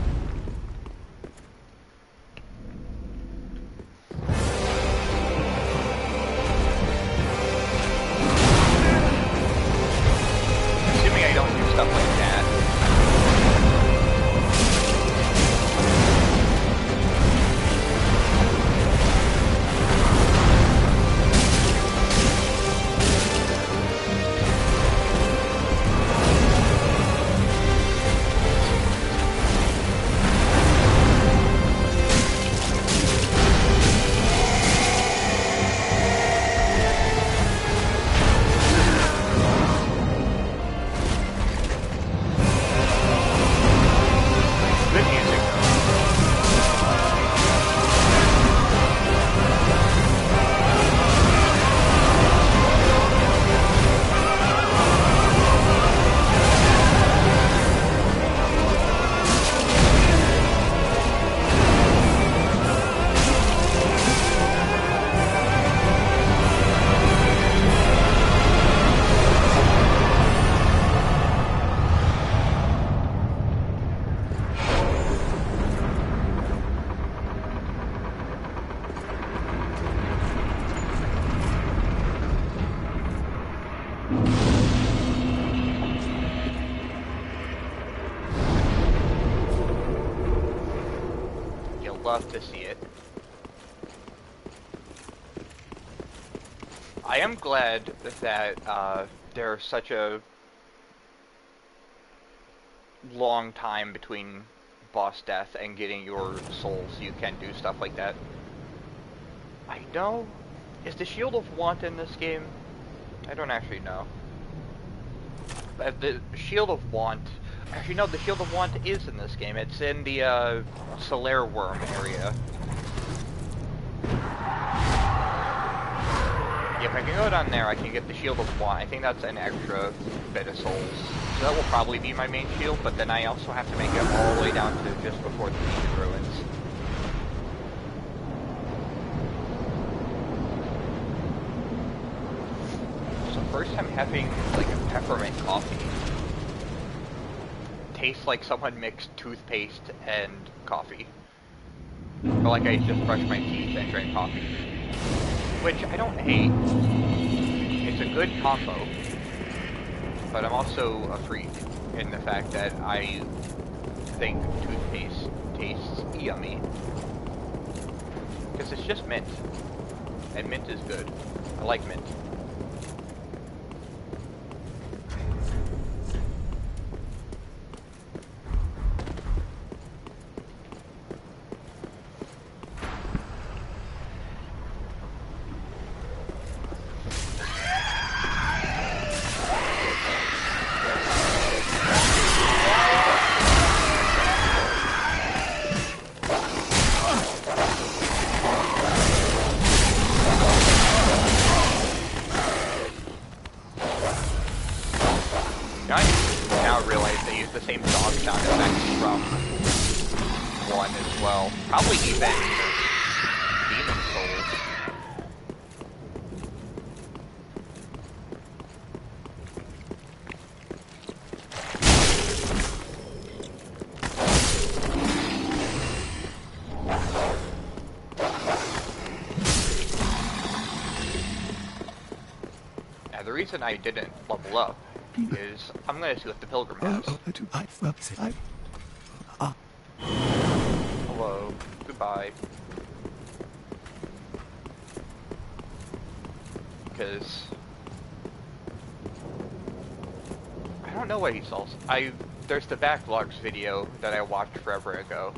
Assuming I don't do stuff like that. love to see it. I am glad that there's such a long time between boss death and getting your souls. You can do stuff like that. I know. Is the Shield of Want in this game? I don't actually know. But the Shield of Want... Actually, no, the Shield of Want is in this game. It's in the Solaire Worm area. If I can go down there, I can get the Shield of Want. I think that's an extra bit of souls. So that will probably be my main shield, but then I also have to make it all the way down to just before the Legion Ruins. So first I'm having like a peppermint coffee. Tastes like someone mixed toothpaste and coffee. Or like I just brushed my teeth and drank coffee. Which I don't hate. It's a good combo. But I'm also a freak in the fact that I think toothpaste tastes yummy. Because it's just mint. And mint is good. I like mint. Now I realize they use the same dog sound effects from 1 as well. Probably even Demon Souls. Now the reason I didn't level up is I'm going to see what the Pilgrim has. Hello. Goodbye. Because I don't know what he sells. There's the Backlogs video that I watched forever ago.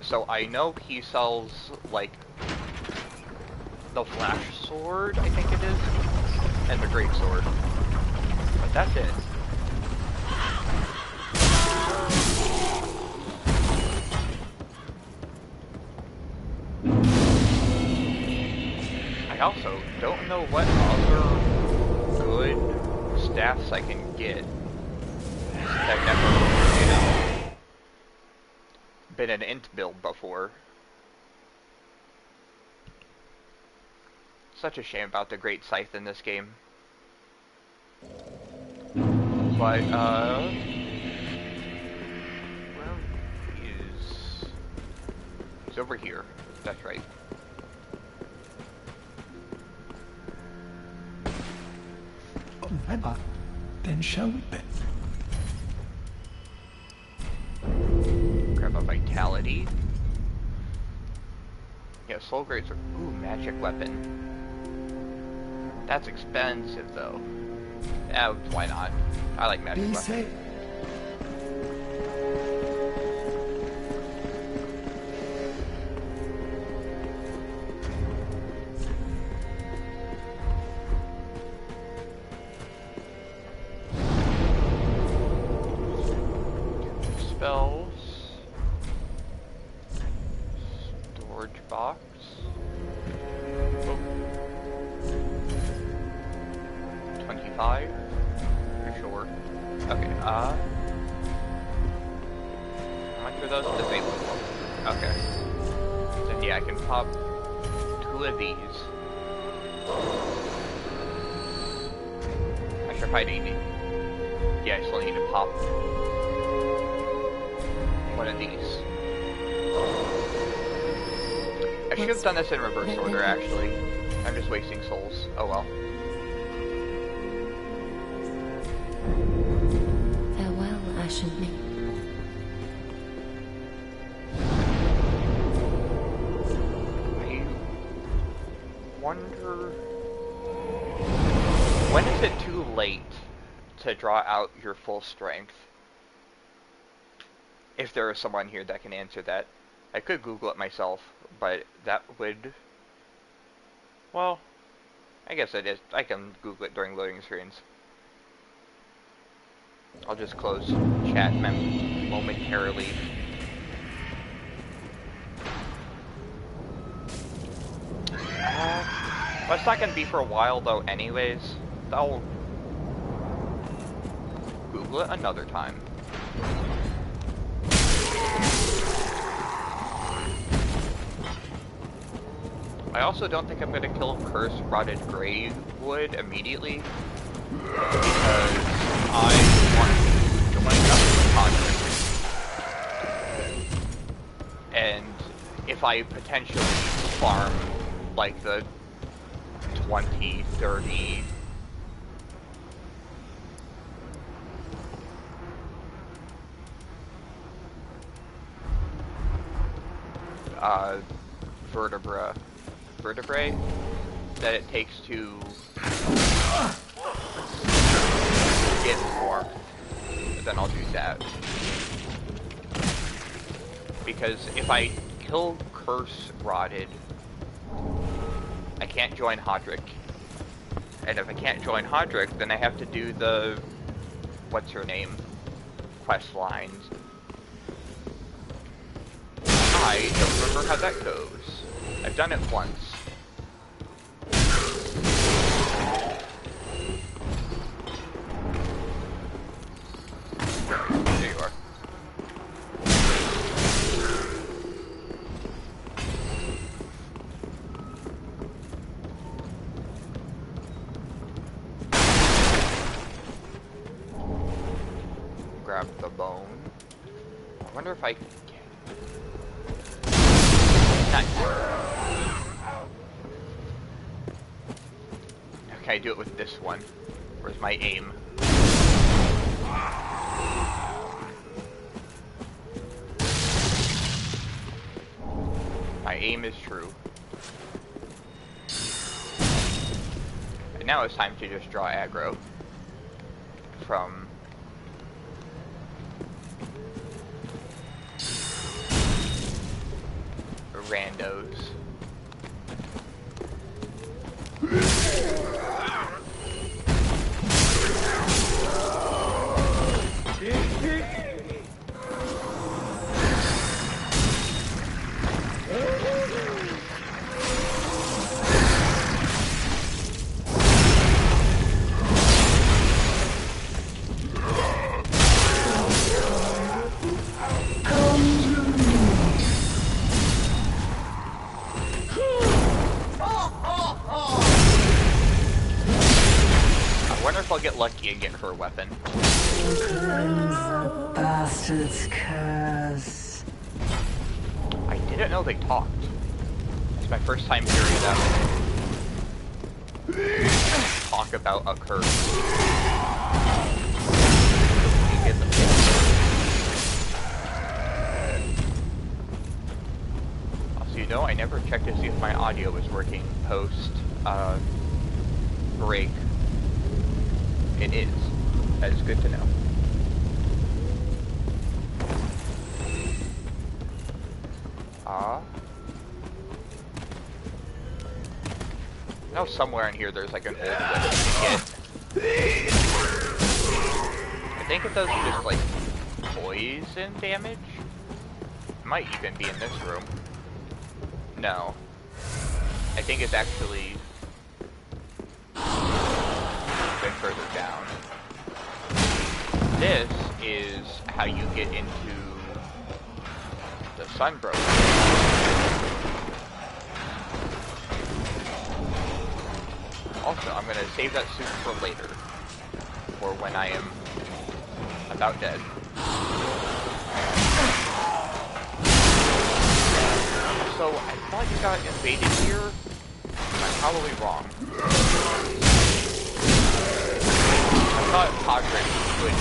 So I know he sells like the Flash Sword, I think it is, and the Great Sword. But that's it. I also don't know what other good staffs I can get that never, been an int build before. Such a shame about the Great Scythe in this game. But, well, he's over here. That's right. Oh, then shall we bet? Grab a Vitality. Yeah, Soul Grates are... Ooh, magic weapon. That's expensive, though. Why not? I like magic weapons. Spells. Storage box. Oh. 25? For sure. Okay, how much are those? Disabled. Okay. So yeah, I can pop 2 of these. I should probably need... Yeah, I still need to pop 1 of these. I should have done this in reverse order, actually. I'm just wasting souls. Oh well. Farewell, Ash and me. wonder... When is it too late to draw out your full strength? If there is someone here that can answer that. I could Google it myself, but that would... Well, I guess it is. I can Google it during loading screens. I'll just close chat momentarily. Well, it's not going to be for a while, though, anyways. I'll Google it another time. I also don't think I'm going to kill Curse Rotted Gravewood immediately, because I want to join up with Conjuring. And if I potentially farm, like, the 20, 30... vertebrae that it takes to get more, then I'll do that. Because if I kill Curse Rotted, I can't join Hodrick. And if I can't join Hodrick, then I have to do the... what's her name? Quest lines. I don't remember how that goes. I've done it once. There you are. Grab the bone. I wonder if I can... Nice. Okay, I do it with this one. Where's my aim? My aim is true. And now it's time to just draw aggro from randos. I'll get lucky and get her weapon. The bastard's curse. I didn't know they talked. It's my first time hearing them talk about a curse. Also, you know, I never checked to see if my audio was working post break. It is. That is good to know. Now somewhere in here there's like an old weapon to get. I think it does just like poison damage. It might even be in this room. No. I think it's actually been further down. This is how you get into the Sunbroken. Also, I'm gonna save that suit for later, or when I am about dead. So, I thought you got invaded here. I'm probably wrong. I thought Hodrick would...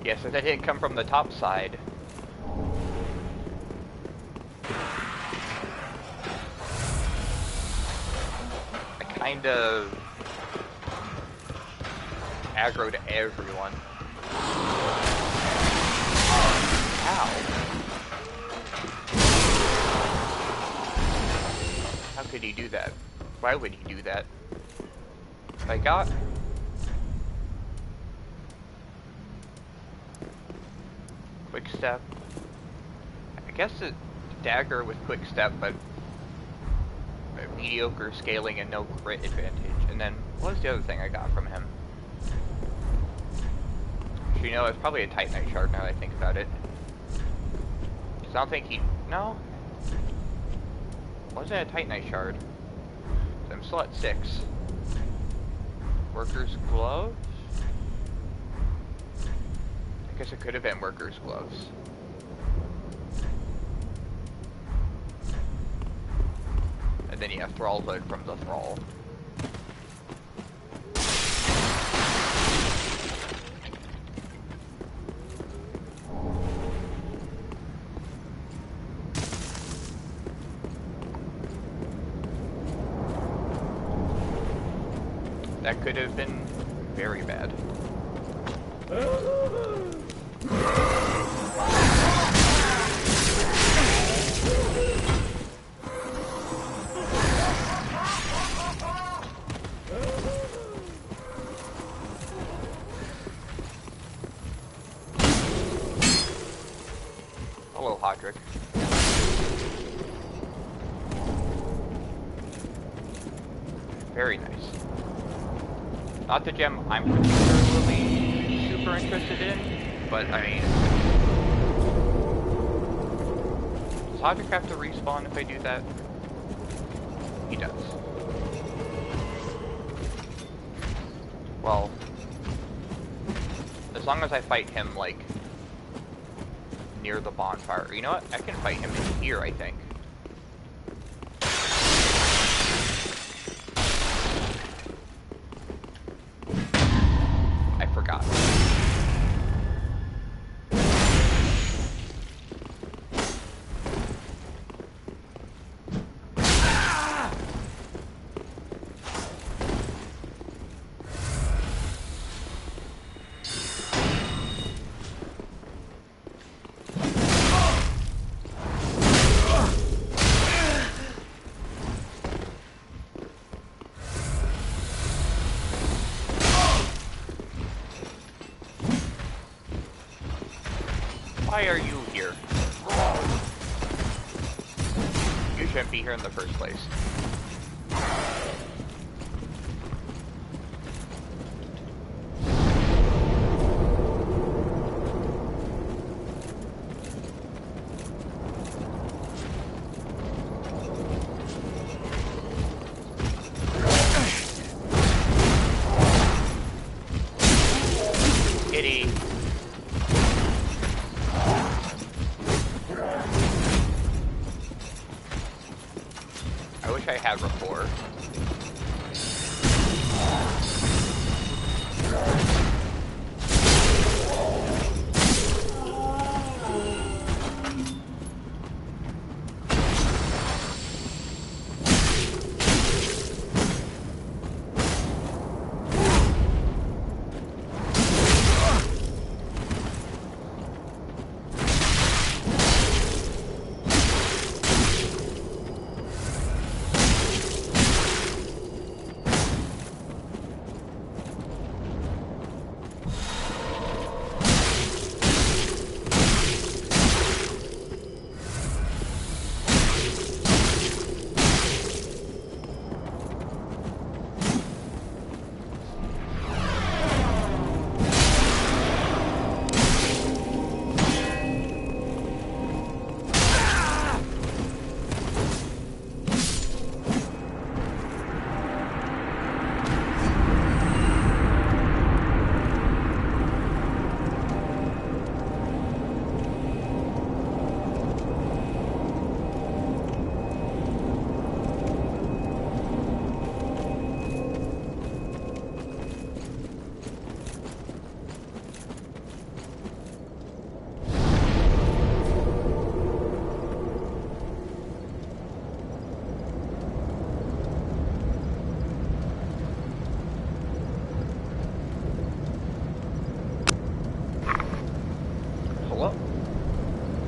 Yeah, since I didn't come from the top side. I kind of aggroed everyone. Ow. How could he do that? Why would he do that? I got... Quick step. I guess a dagger with quick step, but mediocre scaling and no crit advantage. And then, what was the other thing I got from him? You know, it's probably a Titanite shard now that I think about it. Because I don't think he... No? Wasn't it a Titanite shard? So I'm still at 6. Worker's gloves? I guess it could have been worker's gloves. And then you have Thrall Hood from the Thrall. That could have been very bad. Hello, Hodrick. Very nice. Not the gem I'm particularly super interested in, but I mean... Does Hodrick have to respawn if I do that? He does. Well... As long as I fight him, like... near the bonfire. You know what? I can fight him in here, I think. I forgot. Why are you here? You shouldn't be here in the first place. Kitty. I wish I had rapport.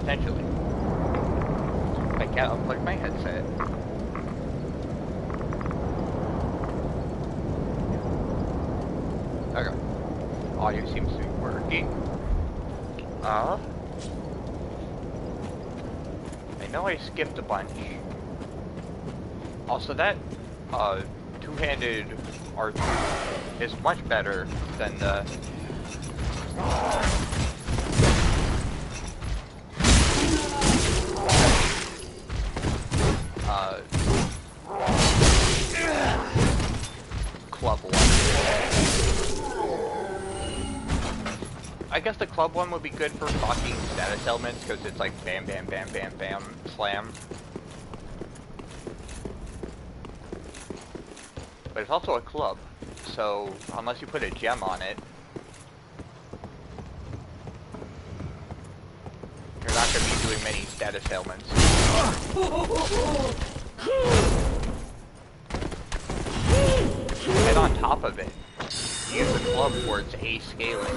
Potentially. I can't unplug my headset. Okay. Audio seems to be working. I know I skipped a bunch. Also, that two-handed R2 is much better than the club one. I guess the club one would be good for blocking status elements because it's like bam, bam, bam, bam, bam, slam. But it's also a club, so unless you put a gem on it, you're not going to be doing many status ailments. And on top of it, use the club for its A scaling.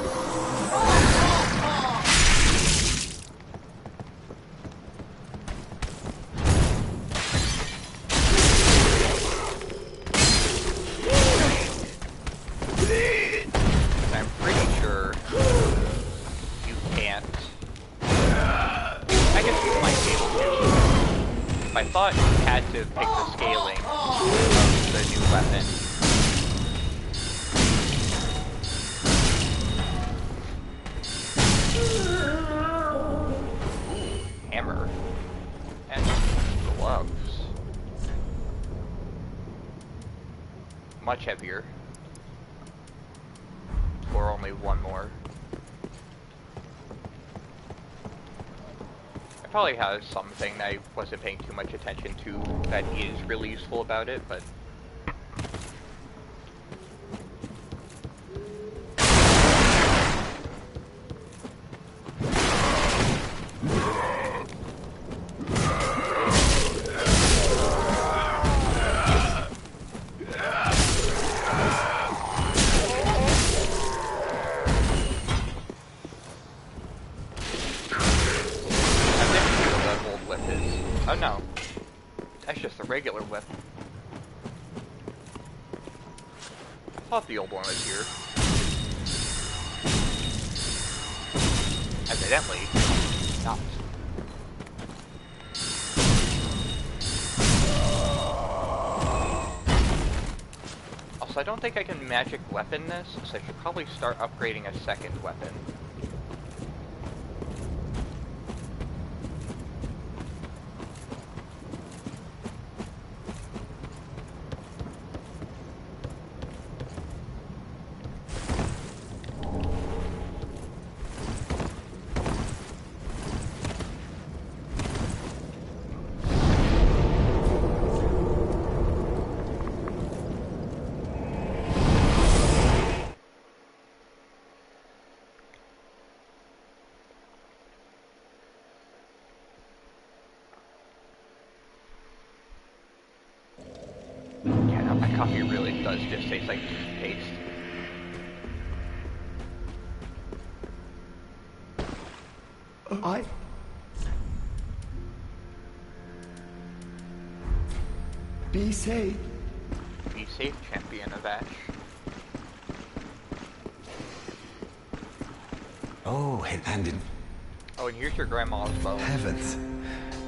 I thought you had to pick the scaling of the new weapon. Hammer. And gloves. Much heavier. Or only one more. Probably has something that I wasn't paying too much attention to that is really useful about it, but oh no, that's just a regular whip. I thought the old one was here. Evidently, not. Also, I don't think I can magic weapon this, so I should probably start upgrading a second weapon. My coffee really does just taste like toothpaste. Be safe. Be safe, champion of Ash. Oh, it landed. Oh, and here's your grandma's bow. Heavens.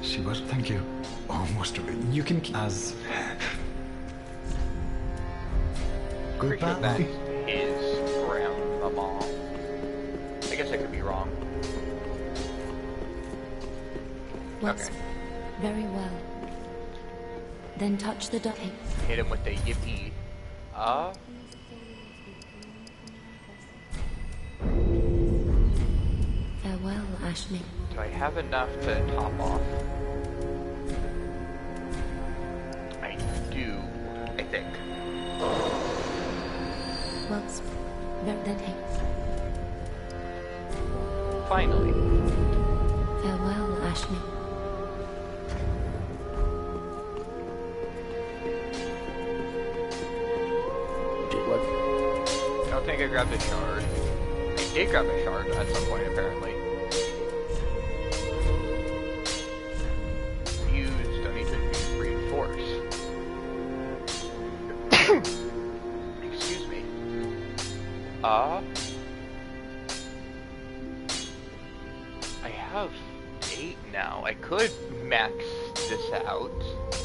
She was, thank you. Almost. You can as... Pretty sure that's Goodbye. his grandmama. I guess I could be wrong. Works Okay. very well. Then touch the duck. Hit him with the yippee. Farewell, Ashmi. Do I have enough to top off? I do, I think. Works then hey. Finally. Farewell, Ashmi. I don't think I grabbed a shard. I did grab a shard at some point, apparently. have 8 now. I could max this out.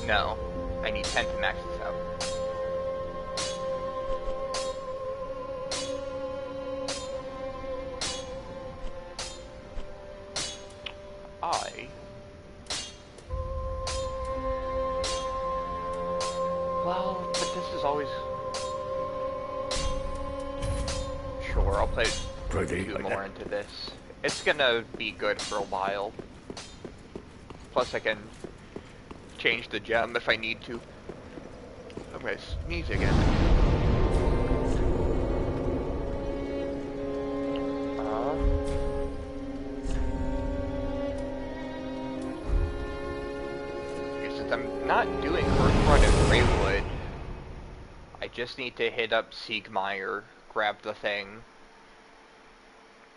No, I need 10 to max this out. Well, but this is always... Sure, I'll play 2 more into this. It's gonna be good for a while. Plus I can change the gem if I need to. I'm gonna sneeze again. Since I'm not doing Earth Run and Greywood, I just need to hit up Siegmeyer, grab the thing.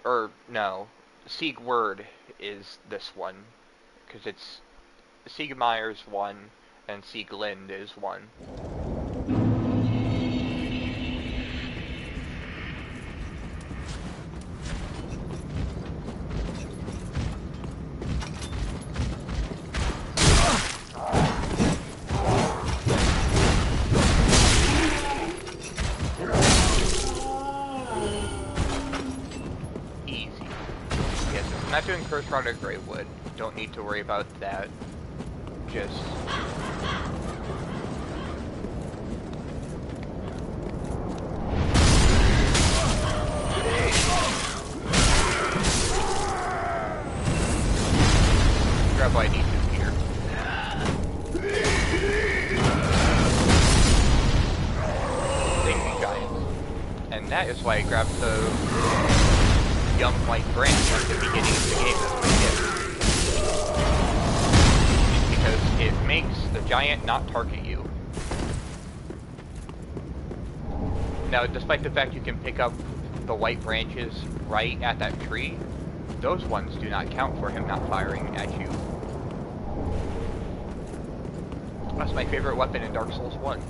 Or, no, Siegward is this one, because it's Siegmeyer's one, and Sieglind is one. I'm not doing Curse Rod or Greywood. Don't need to worry about that. Just... grab what I need to here. Thank you, Giants. And that is why I grabbed the young white branch at the beginning of the game. Because it makes the giant not target you. Now, despite the fact you can pick up the white branches right at that tree, those ones do not count for him not firing at you. That's my favorite weapon in Dark Souls 1.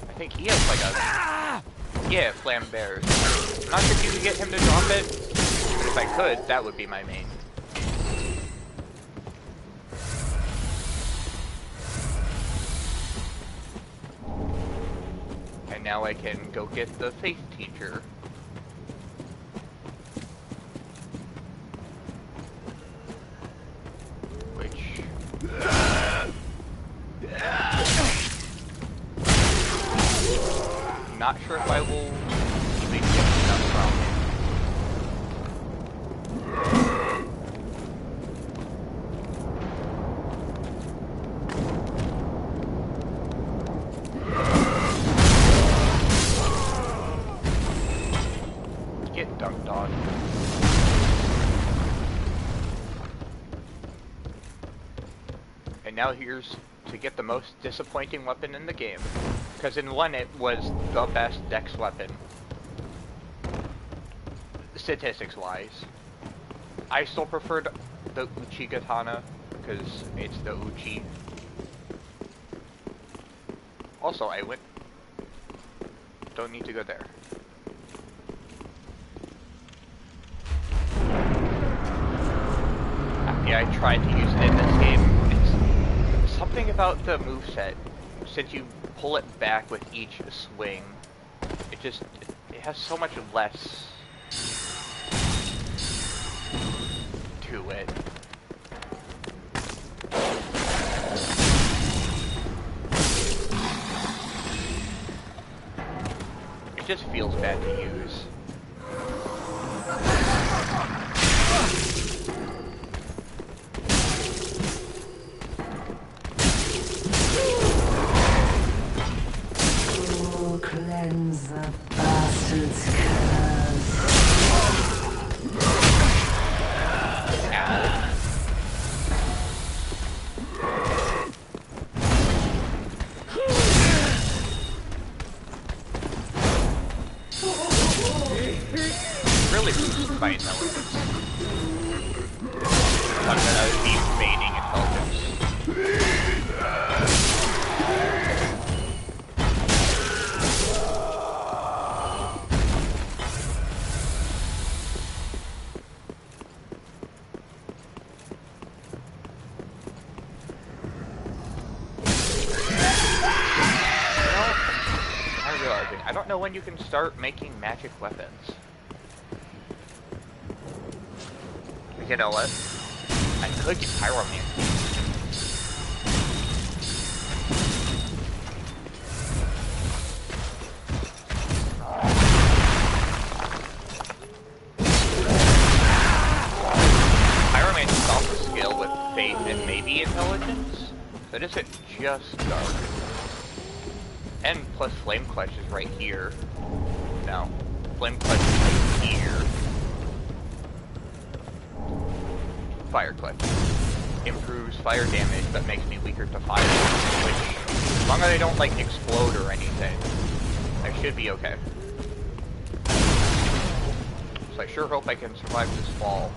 I think he has like a... Yeah, Flambears. I'm not sure if you can get him to drop it, but if I could, that would be my main. And now I can go get the Faith Teacher. Which... not sure if I will even get enough from it. Get dunked on. And now here's to get the most disappointing weapon in the game. Because in 1 it was the best dex weapon. Statistics-wise. I still preferred the Uchi Katana, because it's the Uchi. Also, I went... Don't need to go there. Yeah, I tried to use it in this game. It's something about the moveset. Since you pull it back with each swing, it has so much less to it. It just feels bad to use. Cleanse the bastard's curse. Really boosts my intelligence. I'm gonna be feigning intelligence. surprising. I don't know when you can start making magic weapons. You know what? I could get pyromancy. Intelligence, so it isn't just dark. And plus Flame Clutch is right here. No, Flame Clutch is right here. Fire Clutch improves fire damage but makes me weaker to fire, which, as long as I don't like explode or anything, I should be okay. So I sure hope I can survive this fall.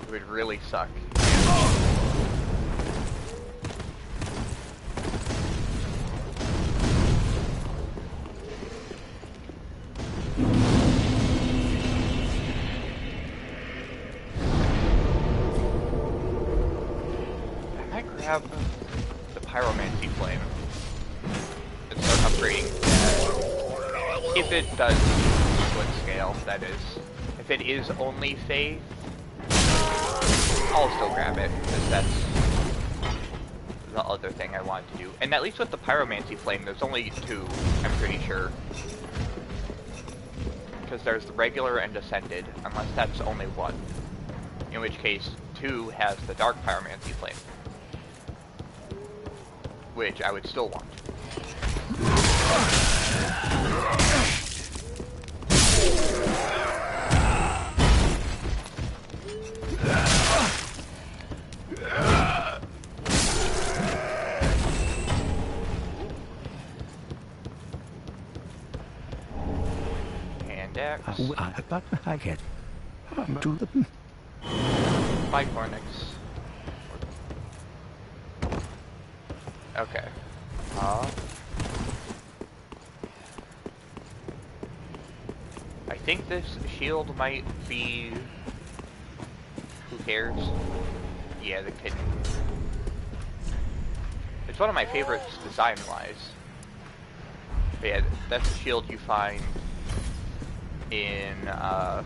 It would really suck. I might grab the Pyromancy Flame and start upgrading that. If it does split scale, that is. If it is only Faith, I'll still grab it, because that's the other thing I wanted to do. And at least with the Pyromancy Flame, there's only two, I'm pretty sure. Because there's the regular and Ascended, unless that's only one. In which case, 2 has the Dark Pyromancy Flame. Which I would still want. But I get to the Bye, Cornix. Okay. I think this shield might be. Who cares? Yeah, the kitten. It's one of my favorites design-wise. Yeah, that's the shield you find in the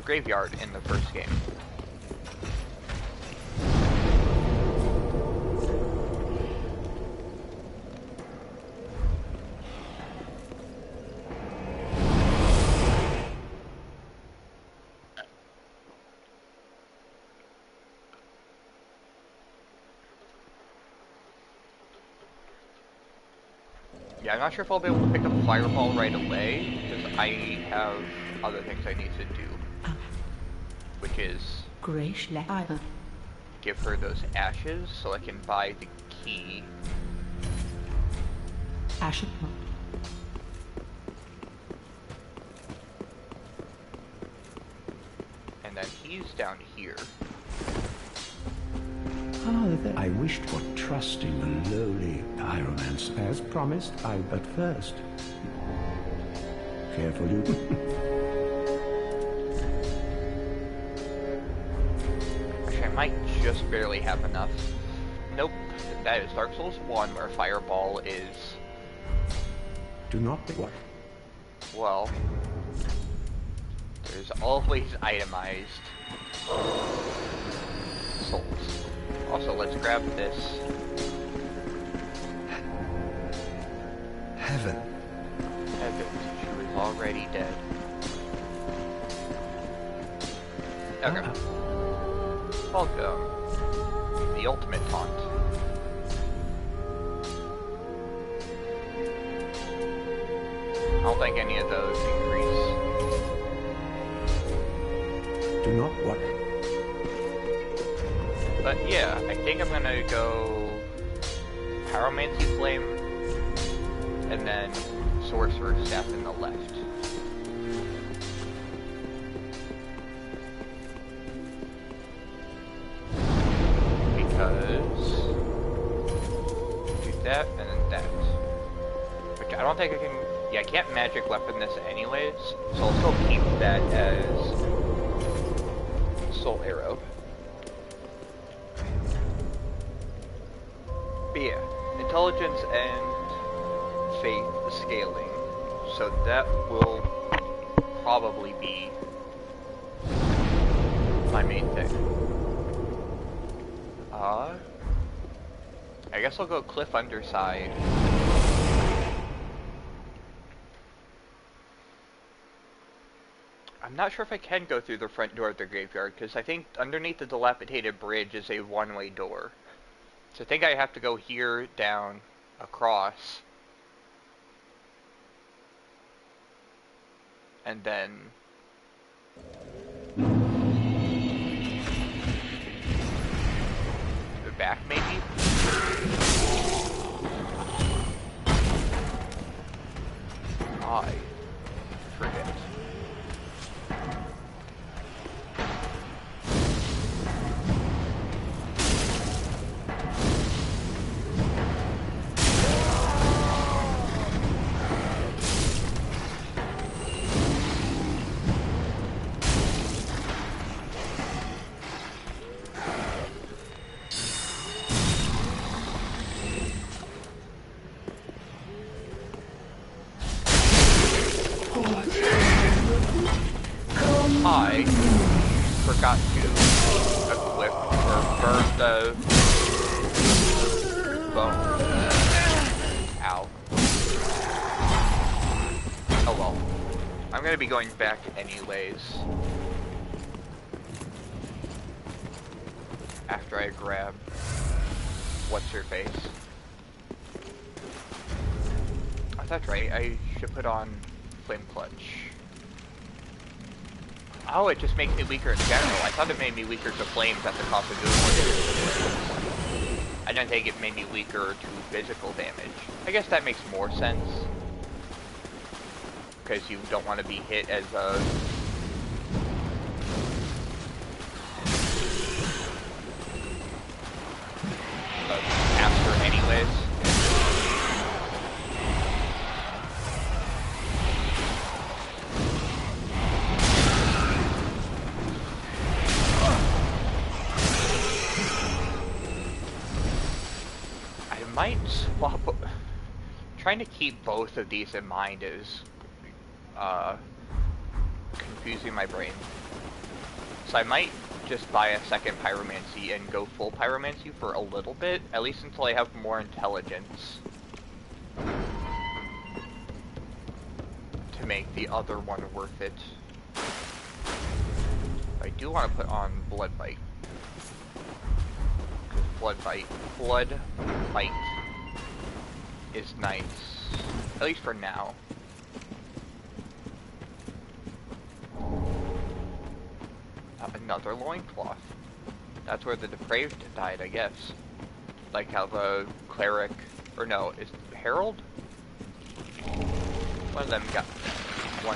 graveyard in the first game. Yeah, I'm not sure if I'll be able to pick up Fireball right away, because I have other things I need to do. Which is give her those ashes so I can buy the key. And then he's down here. I wished for trusting the lowly pyromancer, as promised. But first, careful you. Actually, I might just barely have enough. Nope, that is Dark Souls 1, where Fireball is. Do not be what? Well, there's always itemized souls. Also, let's grab this. Heaven. Heaven, she was already dead. Okay. Welcome. The ultimate taunt. I don't think any of those increase. Do not what? But yeah, I think I'm gonna go Pyromancy Flame and then Sorcerer's Staff in the left. Because do that, and then that. Which I don't think I can... Yeah, I can't magic weapon this anyways, so I'll still keep that as Soul Arrow. But yeah, intelligence and faith scaling, so that will probably be my main thing. I guess I'll go Cliff Underside. I'm not sure if I can go through the front door of the graveyard, because I think underneath the dilapidated bridge is a one-way door. So I think I have to go here, down, across, and then... the back, maybe? I forget. I forgot to equip or burn the bone. Ow. Oh well. I'm gonna be going back anyways. After I grab what's her face. Oh, that's right, I should put on Flame Clutch. Oh, it just makes me weaker in general. I thought it made me weaker to flames at the cost of doing more damage. I didn't think it made me weaker to physical damage. I guess that makes more sense. Because you don't want to be hit as a... caster anyways. Might swap. Trying to keep both of these in mind is confusing my brain. So I might just buy a second Pyromancy and go full Pyromancy for a little bit, at least until I have more intelligence to make the other one worth it. I do want to put on Blood Bite. Blood Bite is nice, at least for now. Another loincloth. That's where the Depraved died, I guess. Like how the Cleric, or no, is Herald? One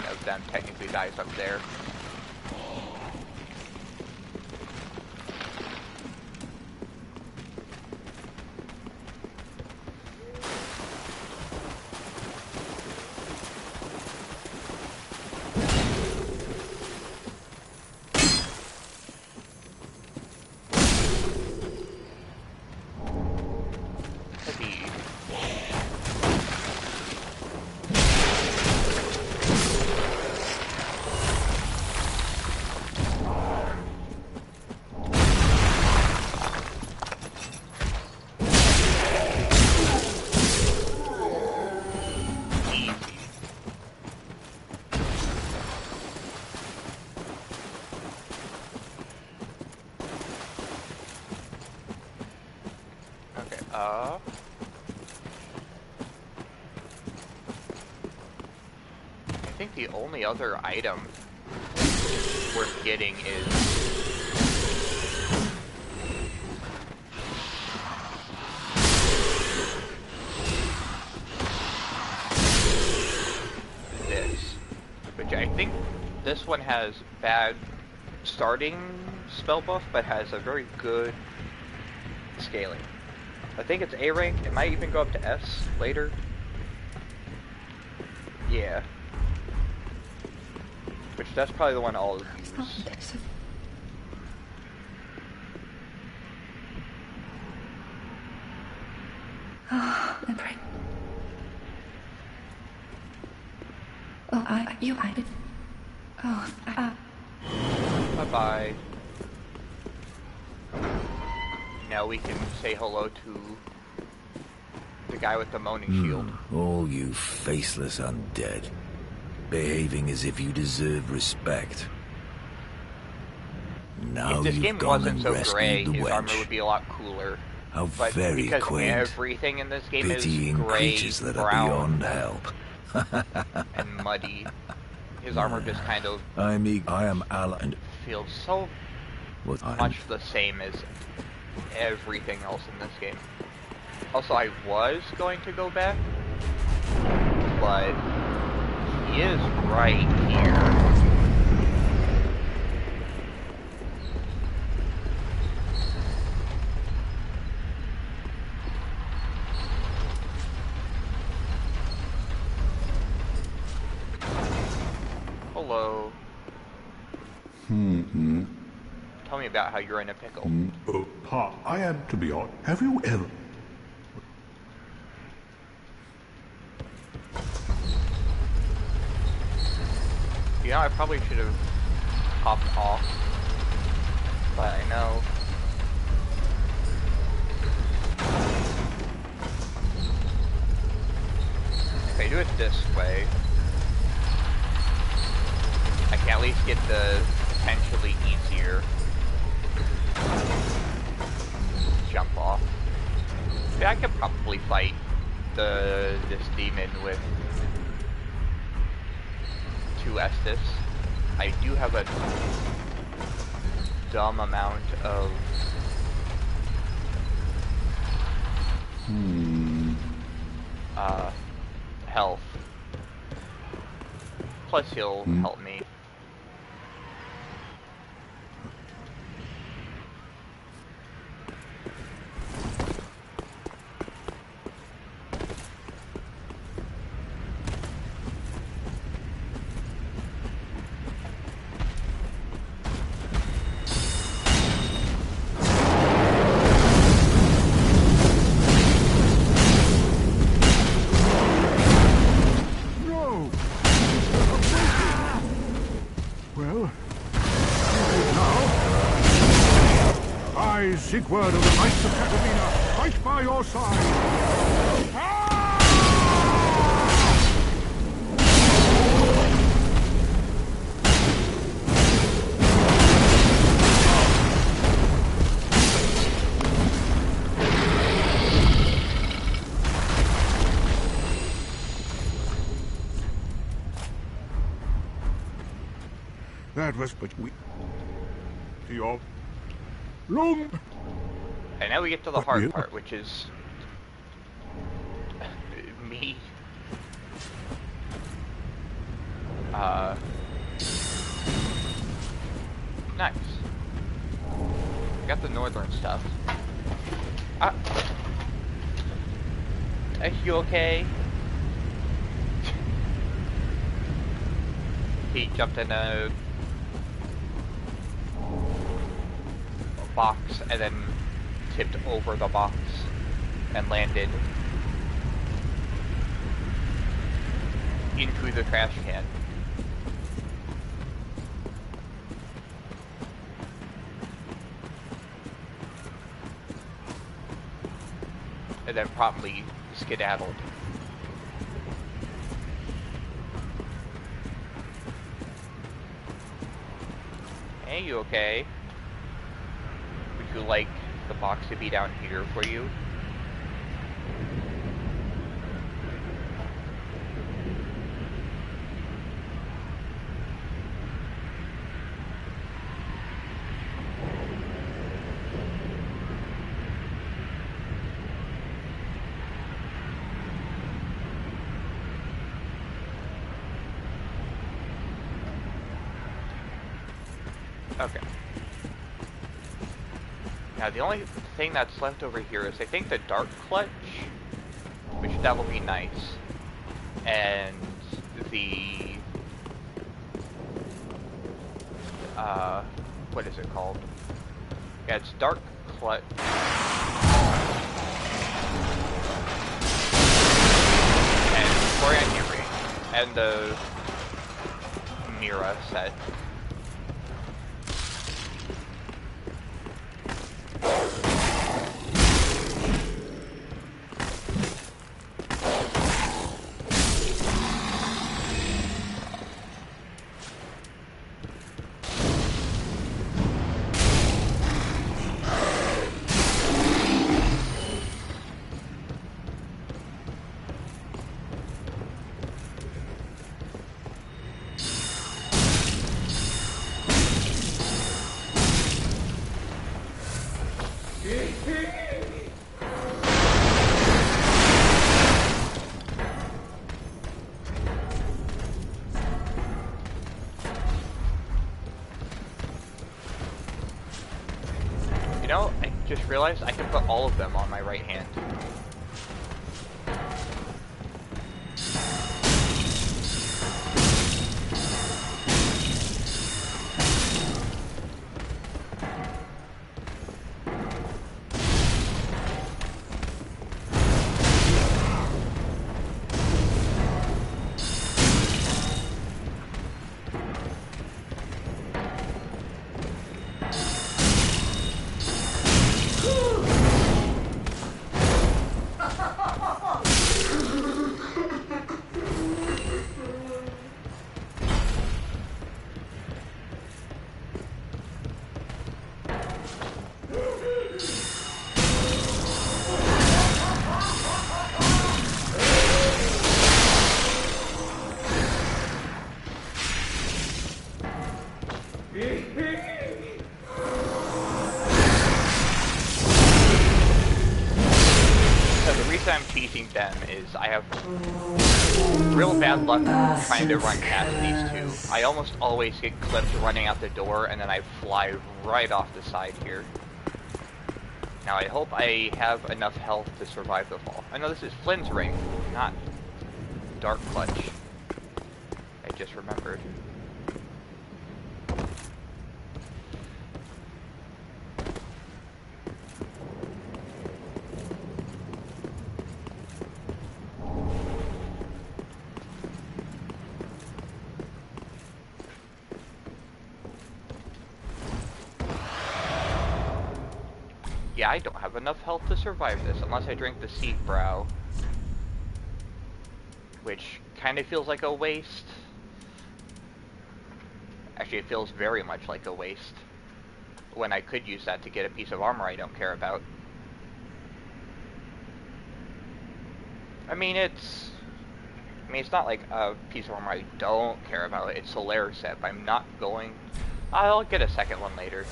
of them technically dies up there. I think the only other item worth getting is this, which I think this one has bad starting spell buff, but has a very good scaling. I think it's A rank. It might even go up to S later. Yeah. Which that's probably the one I'll use. Oh, I'm pregnant. Oh, I did. Oh, Bye-bye. Now we can say hello to the guy with the moaning shield. All you faceless undead, behaving as if you deserve respect. Now If this you've game gone wasn't and so rescued gray, the his armor wench. would be a lot cooler. How But very because quaint. everything in this game Pitying is gray, creatures that are brown, beyond help. and muddy, his armor just kind of I am Alan. feels so What much the same as everything else in this game. Also, I was going to go back, but he is right here. Hello. Tell me about how you're in a pickle. Pa, I am, to be honest. Have you ever... You know, I probably should have hopped off, but I know. If I do it this way, I can at least get the potentially easier jump off. Yeah, I could probably fight this demon with 2 Estus. I do have a dumb amount of health. Plus he'll help me. Sigurd of the Knights of Catarina, fight by your side! That was but we... To your... Long... And now we get to the hard part, which is me. Nice. Got the northern stuff. Are you okay? He jumped in a box and then tipped over the box and landed into the trash can. And then promptly skedaddled. Hey, you okay? Would you like the box to be down here for you? Okay. Now the only thing that's left over here is I think the Dark Clutch, which that will be nice, and the what is it called? Yeah, it's Dark Clutch. And Coriandia Ring, and the Mira set. You know, I just realized I can put all of them on my right hand. I'm teasing them is I have real bad luck trying to run past these two. I almost always get clipped running out the door and then I fly right off the side here. Now I hope I have enough health to survive the fall. I know this is Flynn's ring, not Dark Clutch. I just remembered. Yeah, I don't have enough health to survive this unless I drink the Seed Brow, which kind of feels like a waste. Actually, it feels very much like a waste when I could use that to get a piece of armor I don't care about. I mean, it's not like a piece of armor I don't care about. It's Solaire set, but I'm not going. I'll get a second one later.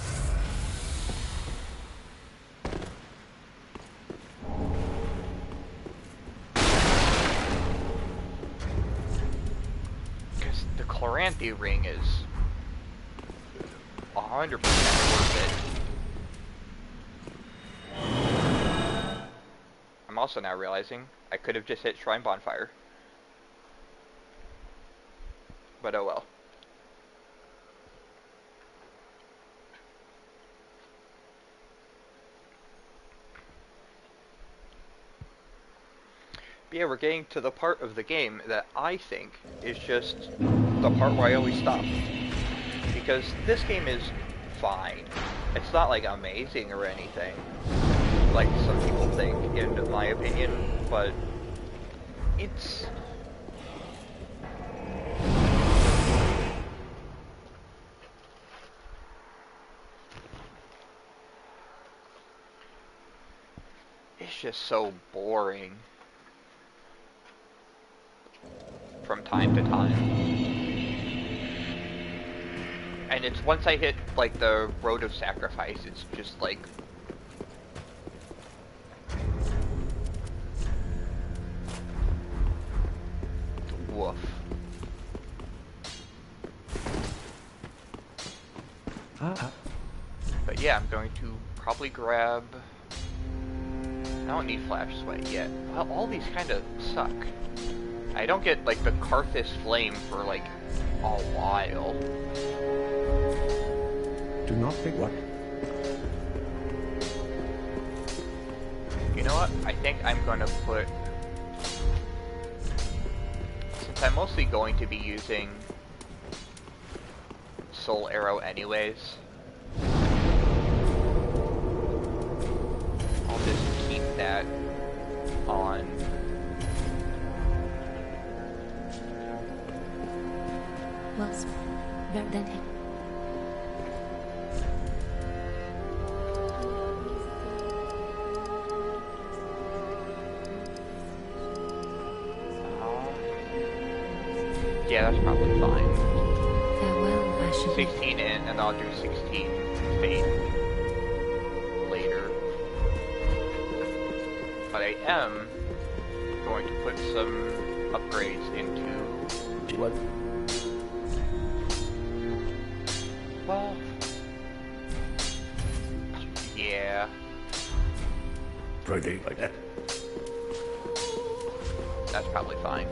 Coriandia Ring is 100% worth it. I'm also now realizing I could have just hit Shrine Bonfire. But oh well. But yeah, we're getting to the part of the game that I think is just the part where I always stop. Because this game is fine. It's not like amazing or anything, like some people think, in my opinion, but it's... it's just so boring from time to time. And it's once I hit like the Road of Sacrifice, it's just like woof. But yeah, I'm going to probably grab... I don't need Flash Sweat yet. Well, all these kind of suck. I don't get, like, the Karthus Flame for, like, a while. Do not think what? You know what? I think I'm gonna put... Since I'm mostly going to be using Soul Arrow anyways, I'll just keep that on. Well, then hey. Yeah, that's probably fine. Farewell, I should 16 in, and I'll do 16 Fate later. But I am going to put some upgrades into... What? Well... Yeah. Pretty like that. That's probably fine.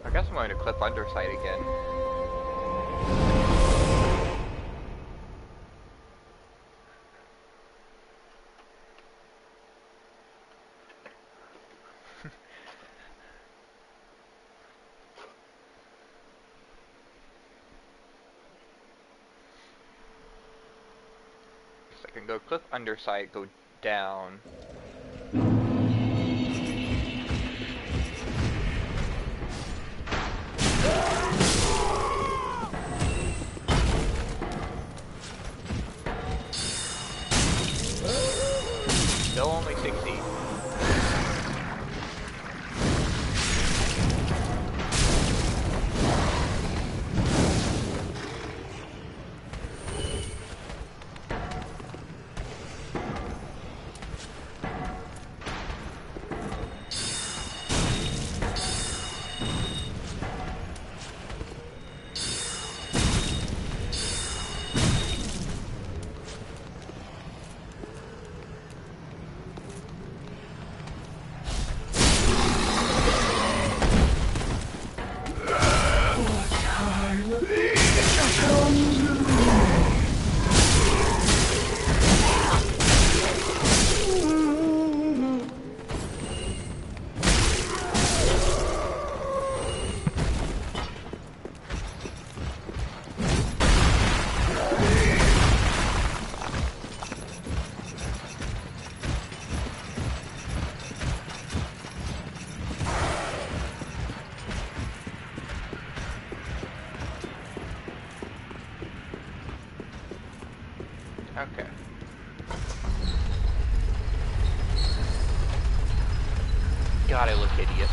I guess I'm going to clip Undersight again. So I can go clip Undersight, go down. Still only 60. Okay. God, I look hideous.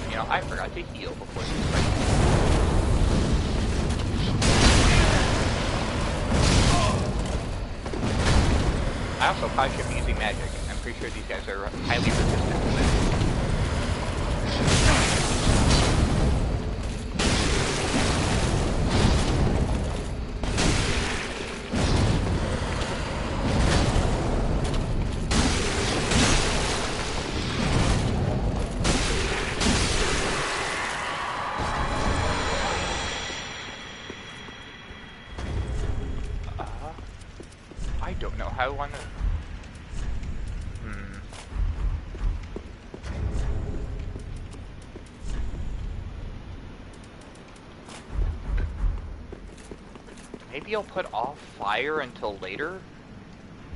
You know, I forgot to heal before this fight. I also probably should be using magic. I'm pretty sure these guys are highly resistant to it. I don't know how I want to... Maybe I'll put off fire until later?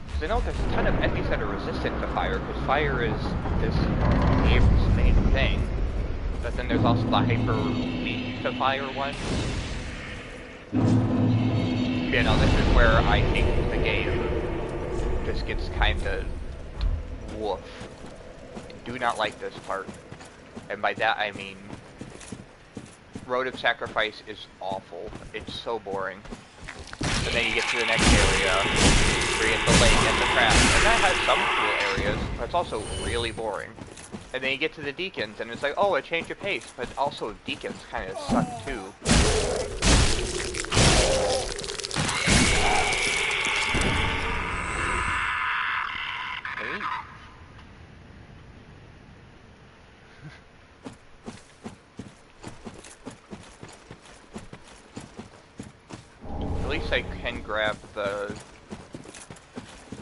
Because I know there's a ton of enemies that are resistant to fire, because fire is this game's main thing. But then there's also the hyper weak to fire one. You know, this is where I think the game just gets kinda woof. I do not like this part. And by that I mean Road of Sacrifice is awful. It's so boring. And then you get to the next area, where you get the lake and the crab. And that has some cool areas, but it's also really boring. And then you get to the Deacons, and it's like, oh, a change of pace. But also, Deacons kind of suck, too. Hey. At least I can grab the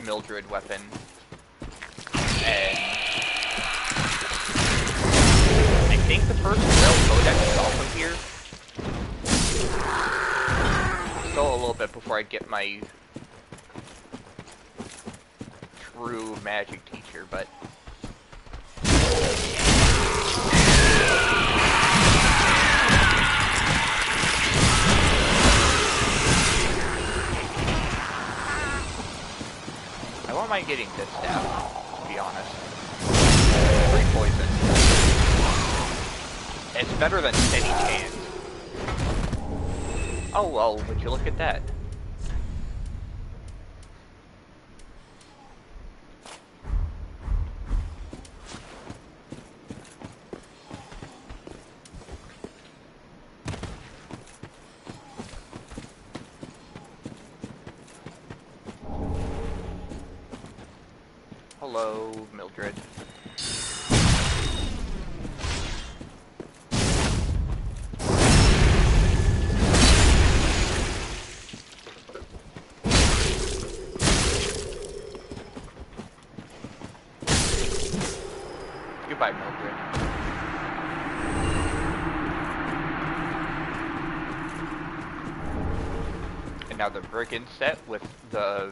Mildred weapon. And I think the first real codex is also here. Still a little bit before I get my true magic teacher, but I won't mind getting this staff, to be honest. 3 poison. It's better than steady chance. Oh well, would you look at that? Hello, Mildred. Goodbye, Mildred. And now the brigand set with the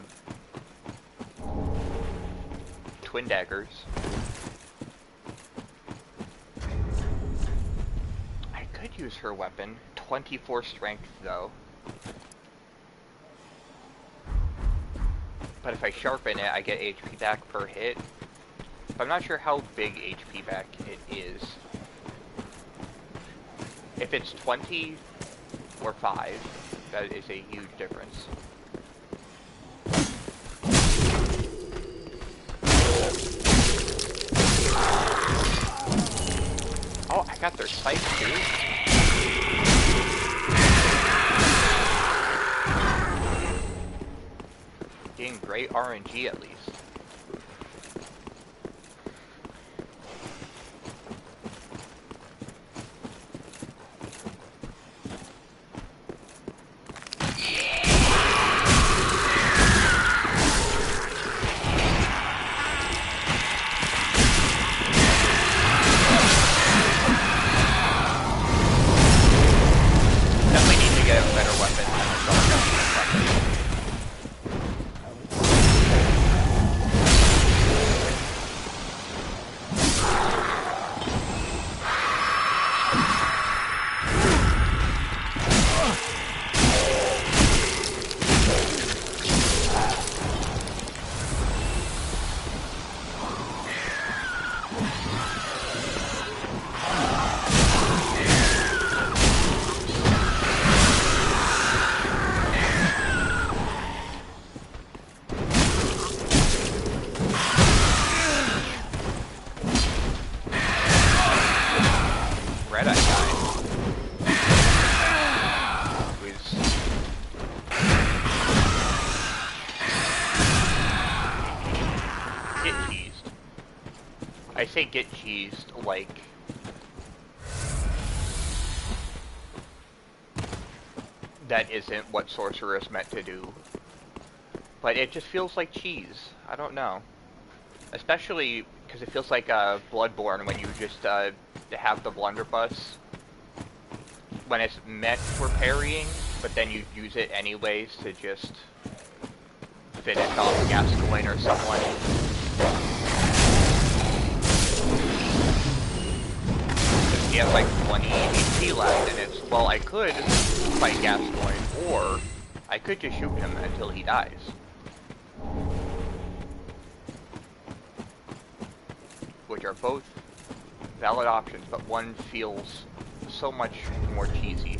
twin daggers. I could use her weapon. 24 strength though. But if I sharpen it, I get HP back per hit. I'm not sure how big HP back it is. If it's 20 or 5, that is a huge difference. Oh, I got their sight too. Getting great RNG at least. I say get cheesed, like... that isn't what Sorcerer is meant to do. But it just feels like cheese. I don't know. Especially because it feels like Bloodborne when you just have the blunderbuss. When it's meant for parrying, but then you use it anyways to just finish off Gascoigne or someone. He has like 20 HP left, and it's, well, I could fight Gascoigne, or I could just shoot him until he dies. which are both valid options, but one feels so much more cheesy.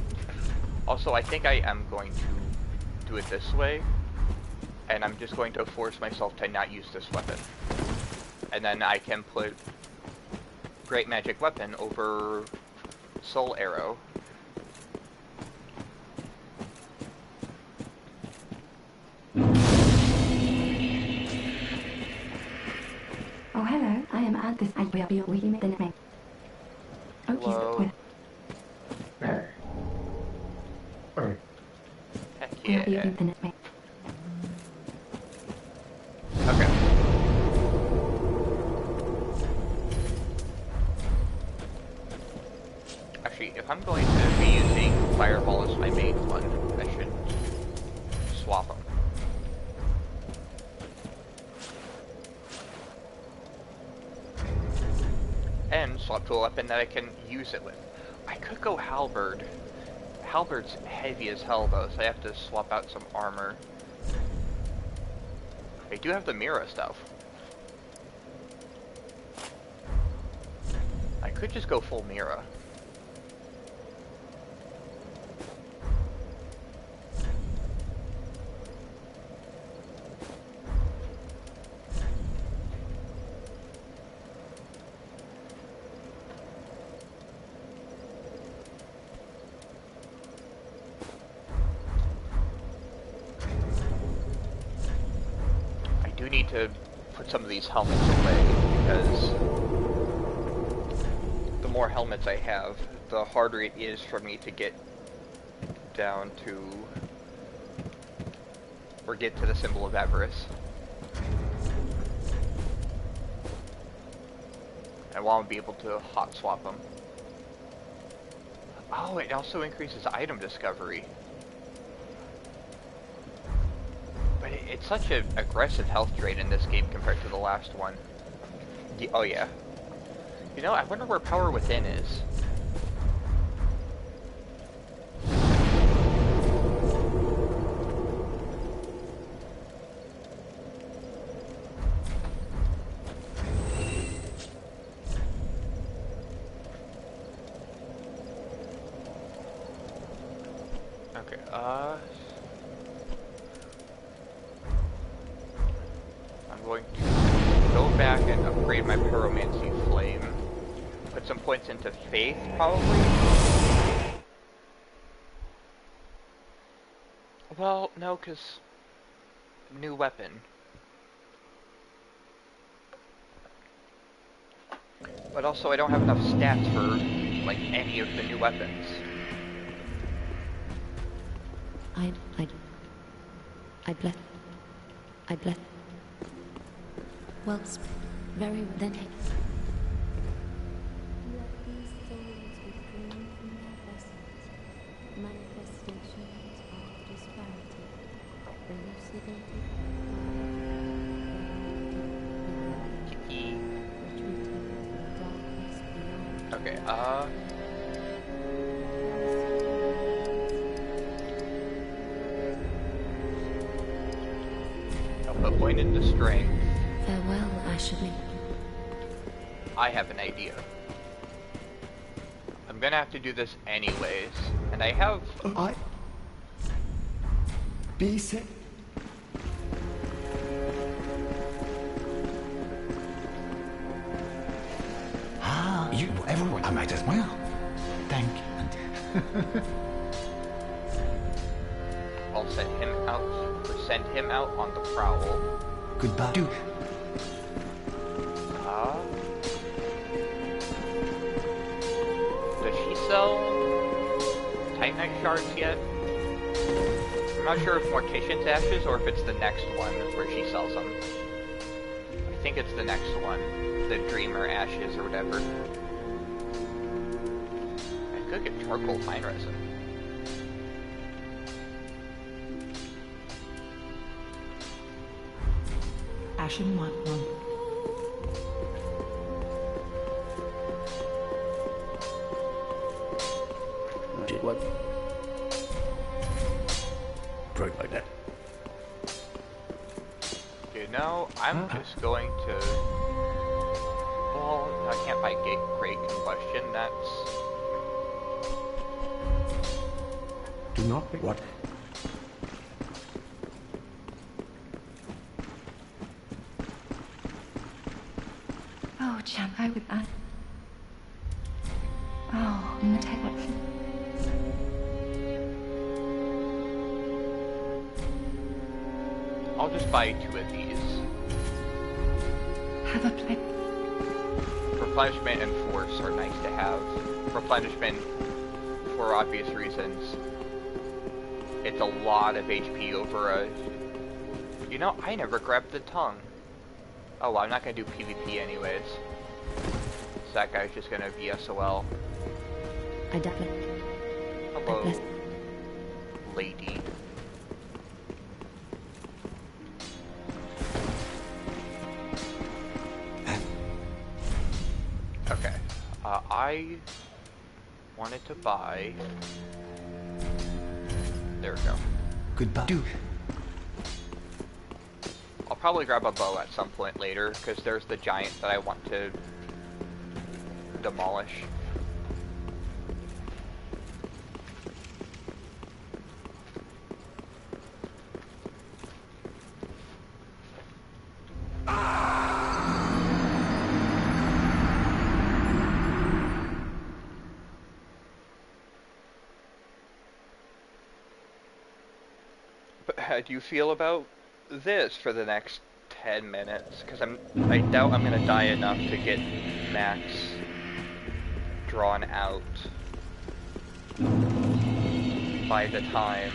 Also, I think I am going to do it this way, and I'm just going to force myself to not use this weapon. And then I can put Great Magic Weapon over Soul Arrow. Oh, hello. I am at this. I will be reading the name. Hello. Heck yeah. Okay. Actually, if I'm going to be using Fireball as my main one, I should swap them. And swap to a weapon that I can use it with. I could go Halberd. Halberd's heavy as hell though, so I have to swap out some armor. I do have the Mira stuff. I could just go full Mira. Need to put some of these helmets away because the more helmets I have, the harder it is for me to get down to or get to the symbol of avarice. I want to be able to hot swap them. Oh, it also increases item discovery. But it's such an aggressive health drain in this game compared to the last one. Oh yeah. You know, I wonder where Power Within is. Okay, I'm going to go back and upgrade my Pyromancy Flame. Put some points into Faith, probably? Well, no, because new weapon. But also, I don't have enough stats for, like, any of the new weapons. I bless. Well, very then. Let these souls withdrawn from their vessels, manifestations of disparity, elucidated retreating to darkness beyond. Okay, I'll put point into strength. Farewell, Ashley. I have an idea. I'm gonna have to do this anyways, and I have... Be said. Everyone, I might as well. Thank you. I'll send him out, or send him out on the prowl. Goodbye. Does she sell Titanite shards yet? I'm not sure if Mortician's Ashes or if it's the next one where she sells them. I think it's the next one, the Dreamer Ashes or whatever. I could get charcoal pine resin. Ashen one. What? Break like that. You know, I'm just going to... alcohol. I can't buy great combustion. That's... Do not be... What? Oh, chap, I would... Oh, no, take what... I'll just buy 2 of these. Have a plate. Replenishment and force are nice to have. Replenishment, for obvious reasons. It's a lot of HP over a... You know, I never grabbed the tongue. Oh well, I'm not gonna do PvP anyways. So that guy's just gonna be SOL. I definitely... Hello, lady. Okay. I wanted to buy... There we go. Goodbye. Dude. I'll probably grab a bow at some point later, because there's the giant that I want to demolish. But how do you feel about this for the next 10 minutes? Because I doubt I'm gonna die enough to get Max drawn out by the time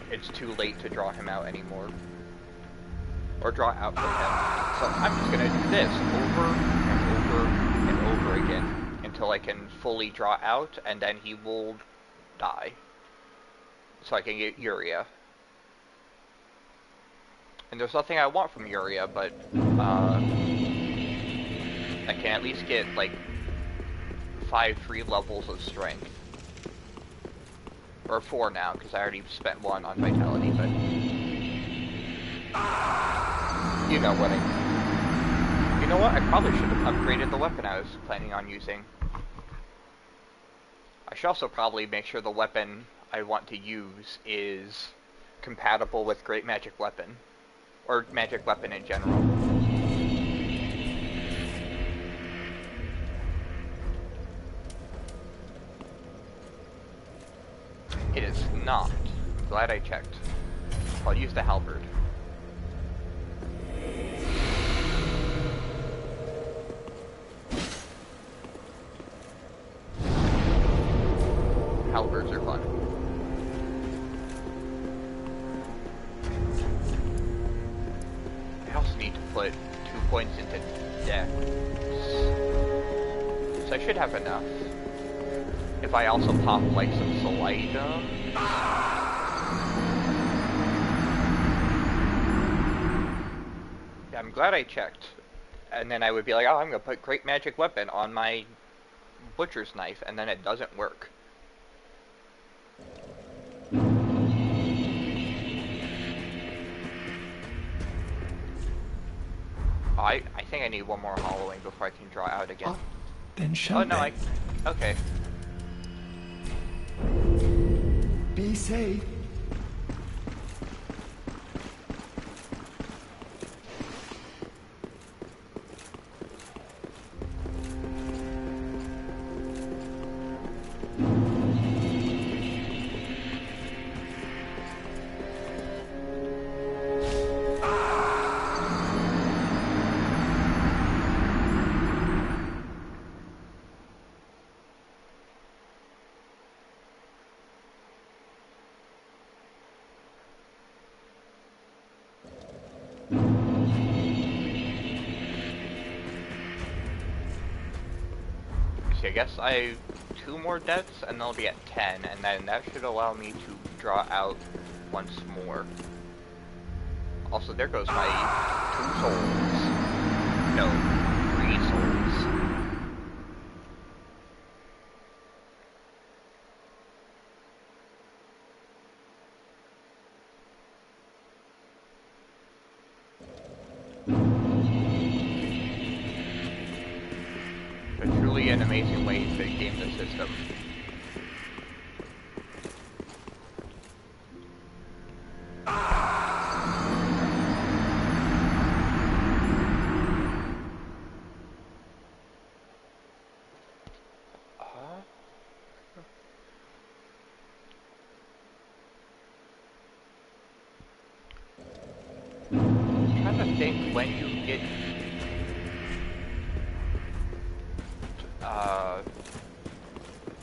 it's too late to draw him out anymore. Or draw out from him. So I'm just gonna do this over and over and over again until I can fully draw out, and then he will die. So I can get Yuria. And there's nothing I want from Yuria, but I can at least get like 5 free levels of strength. Or 4 now, because I already spent 1 on vitality, but you know what You know what? I probably should have upgraded the weapon I was planning on using. I should also probably make sure the weapon I want to use is compatible with Great Magic Weapon. Or Magic Weapon in general. It is not. I'm glad I checked. I'll use the halberd. Halberds are fun. I also need to put 2 points into Dex. So I should have enough. If I also pop like some soul items. Yeah, I'm glad I checked. And then I would be like, oh, I'm gonna put Great Magic Weapon on my butcher's knife, and then it doesn't work. I think I need 1 more hollowing before I can draw out again. Then shall no, okay. Be safe. I guess I have 2 more deaths and they'll be at 10, and then that should allow me to draw out once more. Also, there goes my 2 souls. No, 3 souls. really an amazing way to game the system. I'm trying to think when you get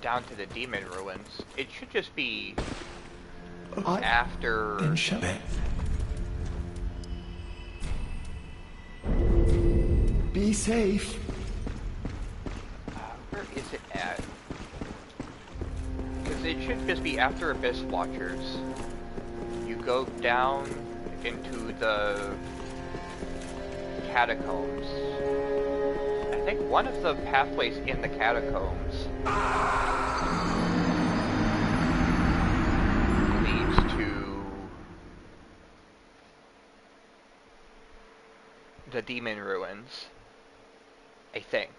down to the demon ruins. It should just be after. Be safe. Where is it at? Because it should just be after Abyss Watchers. You go down into the catacombs. I think one of the pathways in the catacombs leads to the demon ruins. I think.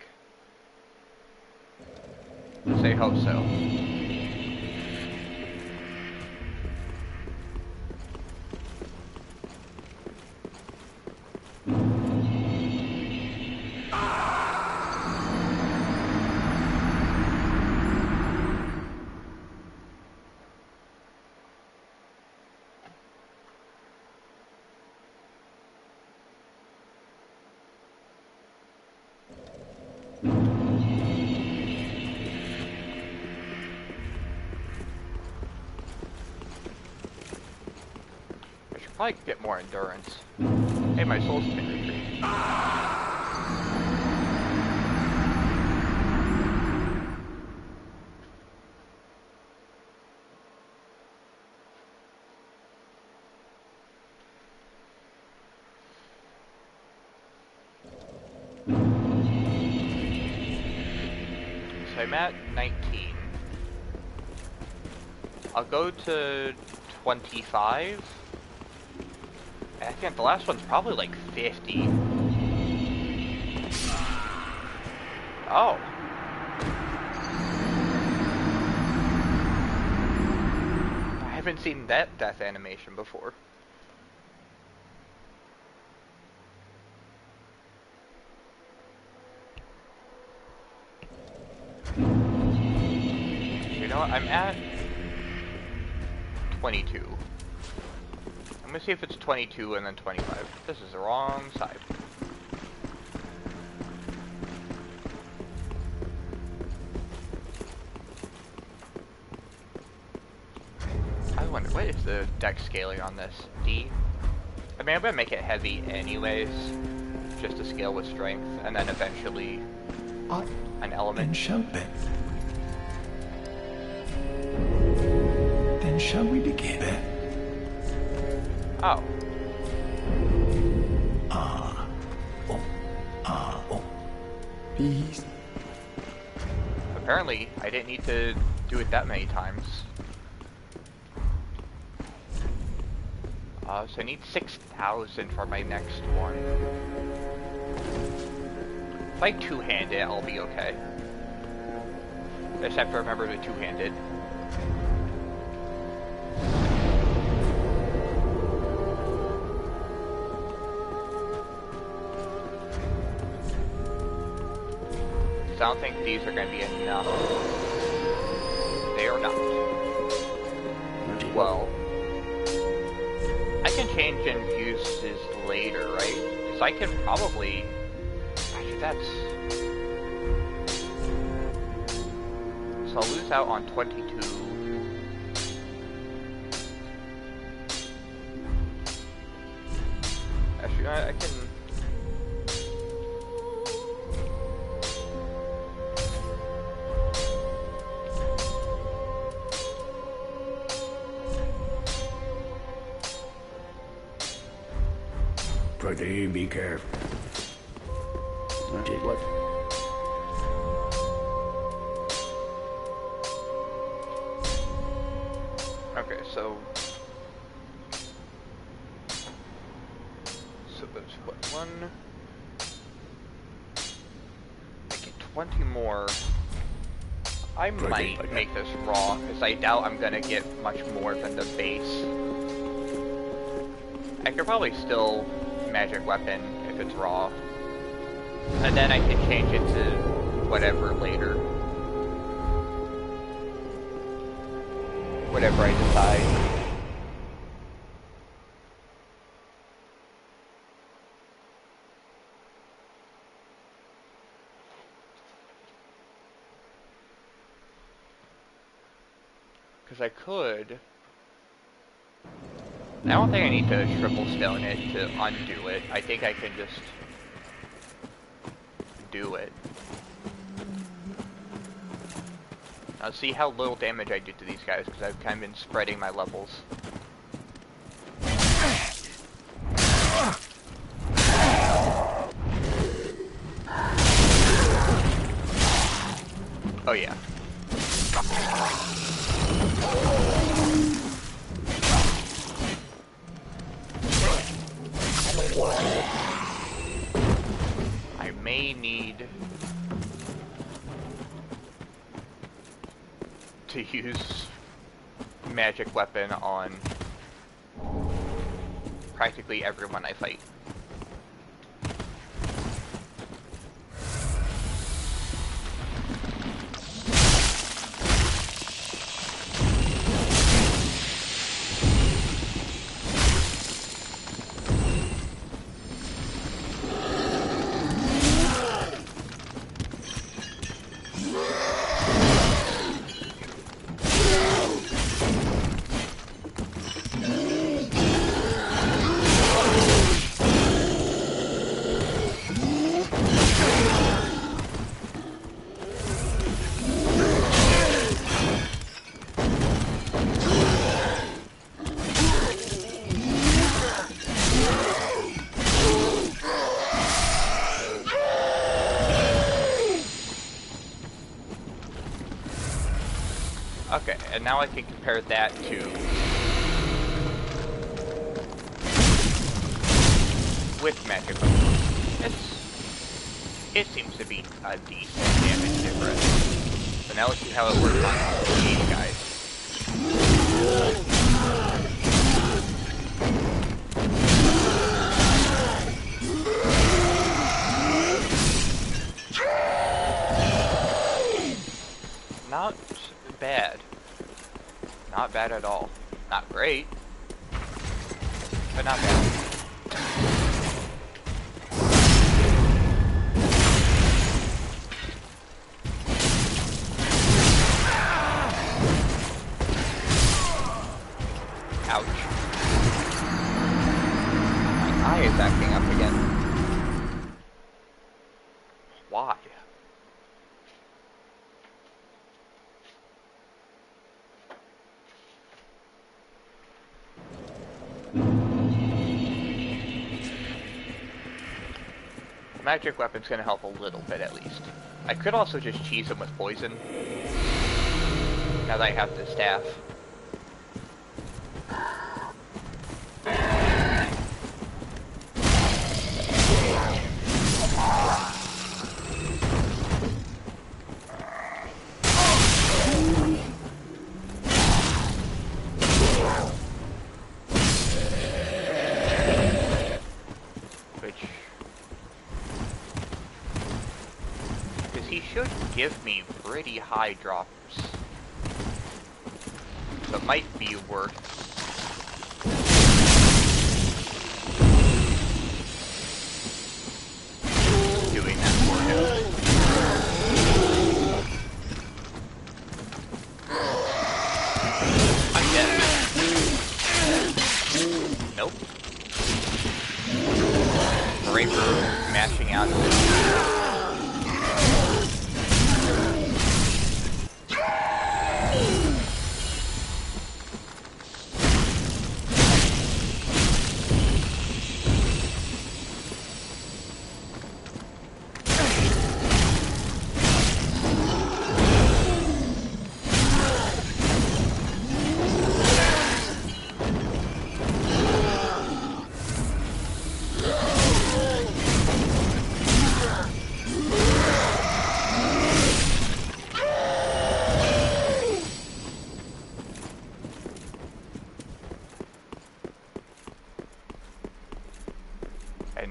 I hope so. Probably get more endurance. Hey, my soul's been retrieved. So I'm at 19. I'll go to 25. I think the last one's probably like 50. Oh. I haven't seen that death animation before. You know what? I'm at 22. I'm gonna see if it's 22 and then 25. This is the wrong side. I wonder, what is the dex scaling on this? D? I mean, I'm gonna make it heavy anyways, just to scale with strength, and then eventually an element. Then shall we begin? Oh. Peace. Apparently, I didn't need to do it that many times. So I need 6,000 for my next one. If I two-hand it, I'll be okay. I just have to remember to two-hand it. I don't think these are going to be enough. They are not. Well, I can change infuses later, right? Because I can probably... Actually, that's... So I'll lose out on 22. Actually, I can... Pretty, be careful. Did what? Okay, so there's what, one? I get wanting more. I might make this raw, because I doubt I'm gonna get much more than the base. I could probably still magic weapon if it's raw. And then I can change it to whatever later. Whatever I decide. Because I could... I don't think I need to triple stone it to undo it. I think I can just do it. Now see how little damage I do to these guys, because I've kind of been spreading my levels. Oh yeah. I may need to use magic weapon on practically everyone I fight. Okay, and now I can compare that to with magic weapon. It seems to be a decent damage difference. So now let's see how it works on these guys. Not bad. Not bad at all. Not great, but not bad. Ouch. My eye is acting up again. Why? Magic weapon's gonna help a little bit at least. I could also just cheese him with poison. Now that I have the staff. Should give me pretty high droppers. So it might be worth doing that for him. I'm dead. Nope. Raper mashing out of it.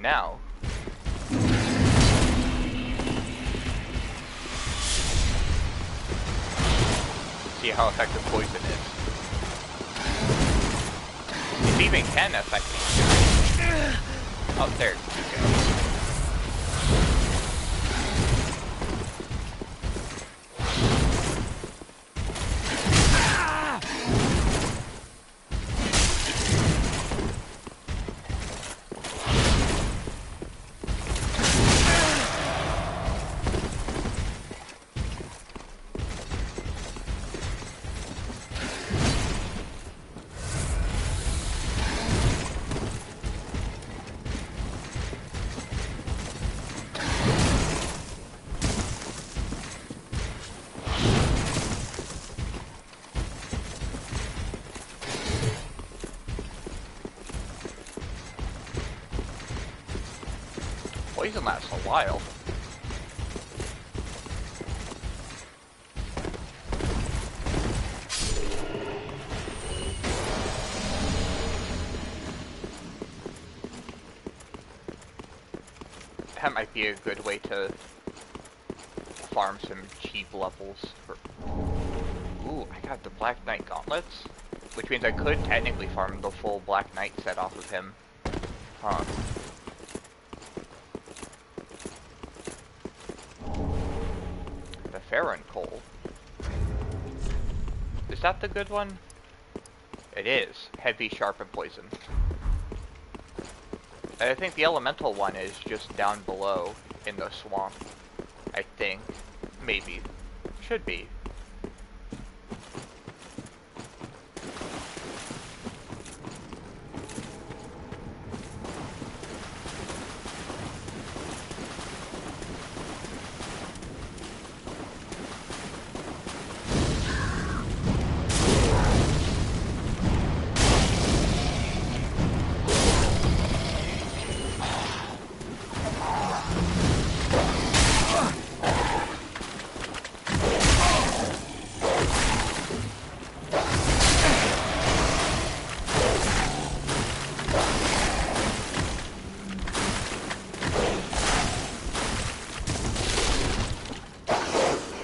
now, see how effective poison is. It even can affect me. Oh, there you go. Poison lasts a while. That might be a good way to farm some cheap levels. Ooh, I got the Black Knight gauntlets, which means I could technically farm the full Black Knight set off of him. Huh. Farron Coal. Is that the good one? It is. Heavy, sharp, and poison. And I think the elemental one is just down below in the swamp. I think. Maybe. Should be.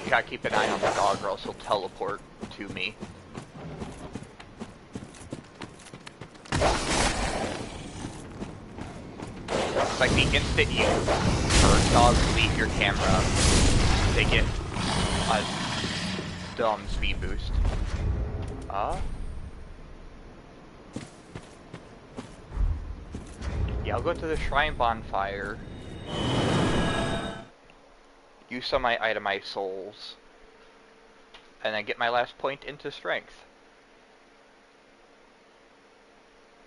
Gotta keep an eye on the dog or else he'll teleport to me. It's like the instant you or dogs leave your camera, they get a dumb speed boost. Yeah, I'll go to the Shrine Bonfire. Use some of my itemized souls, and then get my last point into strength.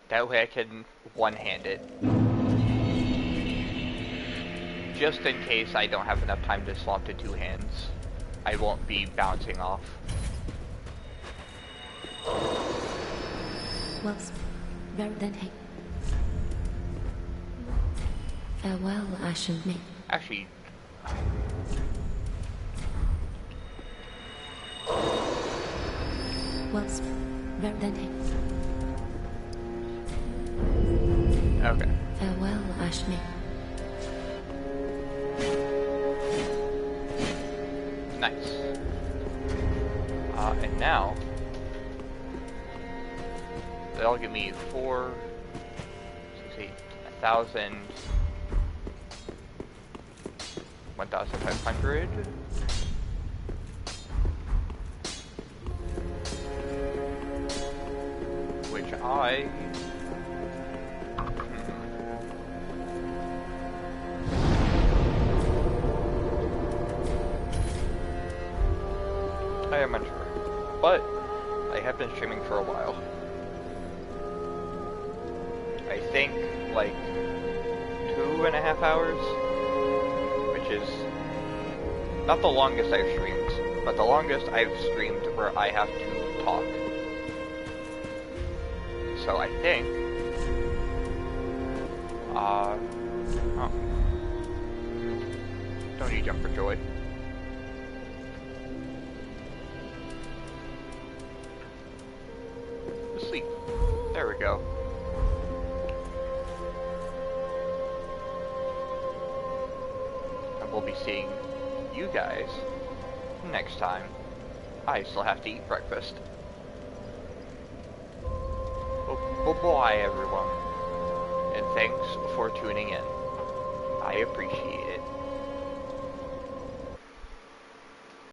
That way I can one-hand it. Just in case I don't have enough time to swap to two hands. I won't be bouncing off. Well, then hey. Farewell, Ashen Maid. Actually, Well, then hey. okay. Farewell, Ashen Maid. Nice. And now, that'll give me 1,000, 1,500. Which I am unsure, but I have been streaming for a while. I think like 2.5 hours, which is not the longest I've streamed, but the longest I've streamed where I have to talk. So I think, oh, don't need jump for joy. Sleep. There we go. we'll be seeing you guys next time. I still have to eat breakfast. Oh boy, everyone. And thanks for tuning in. I appreciate it.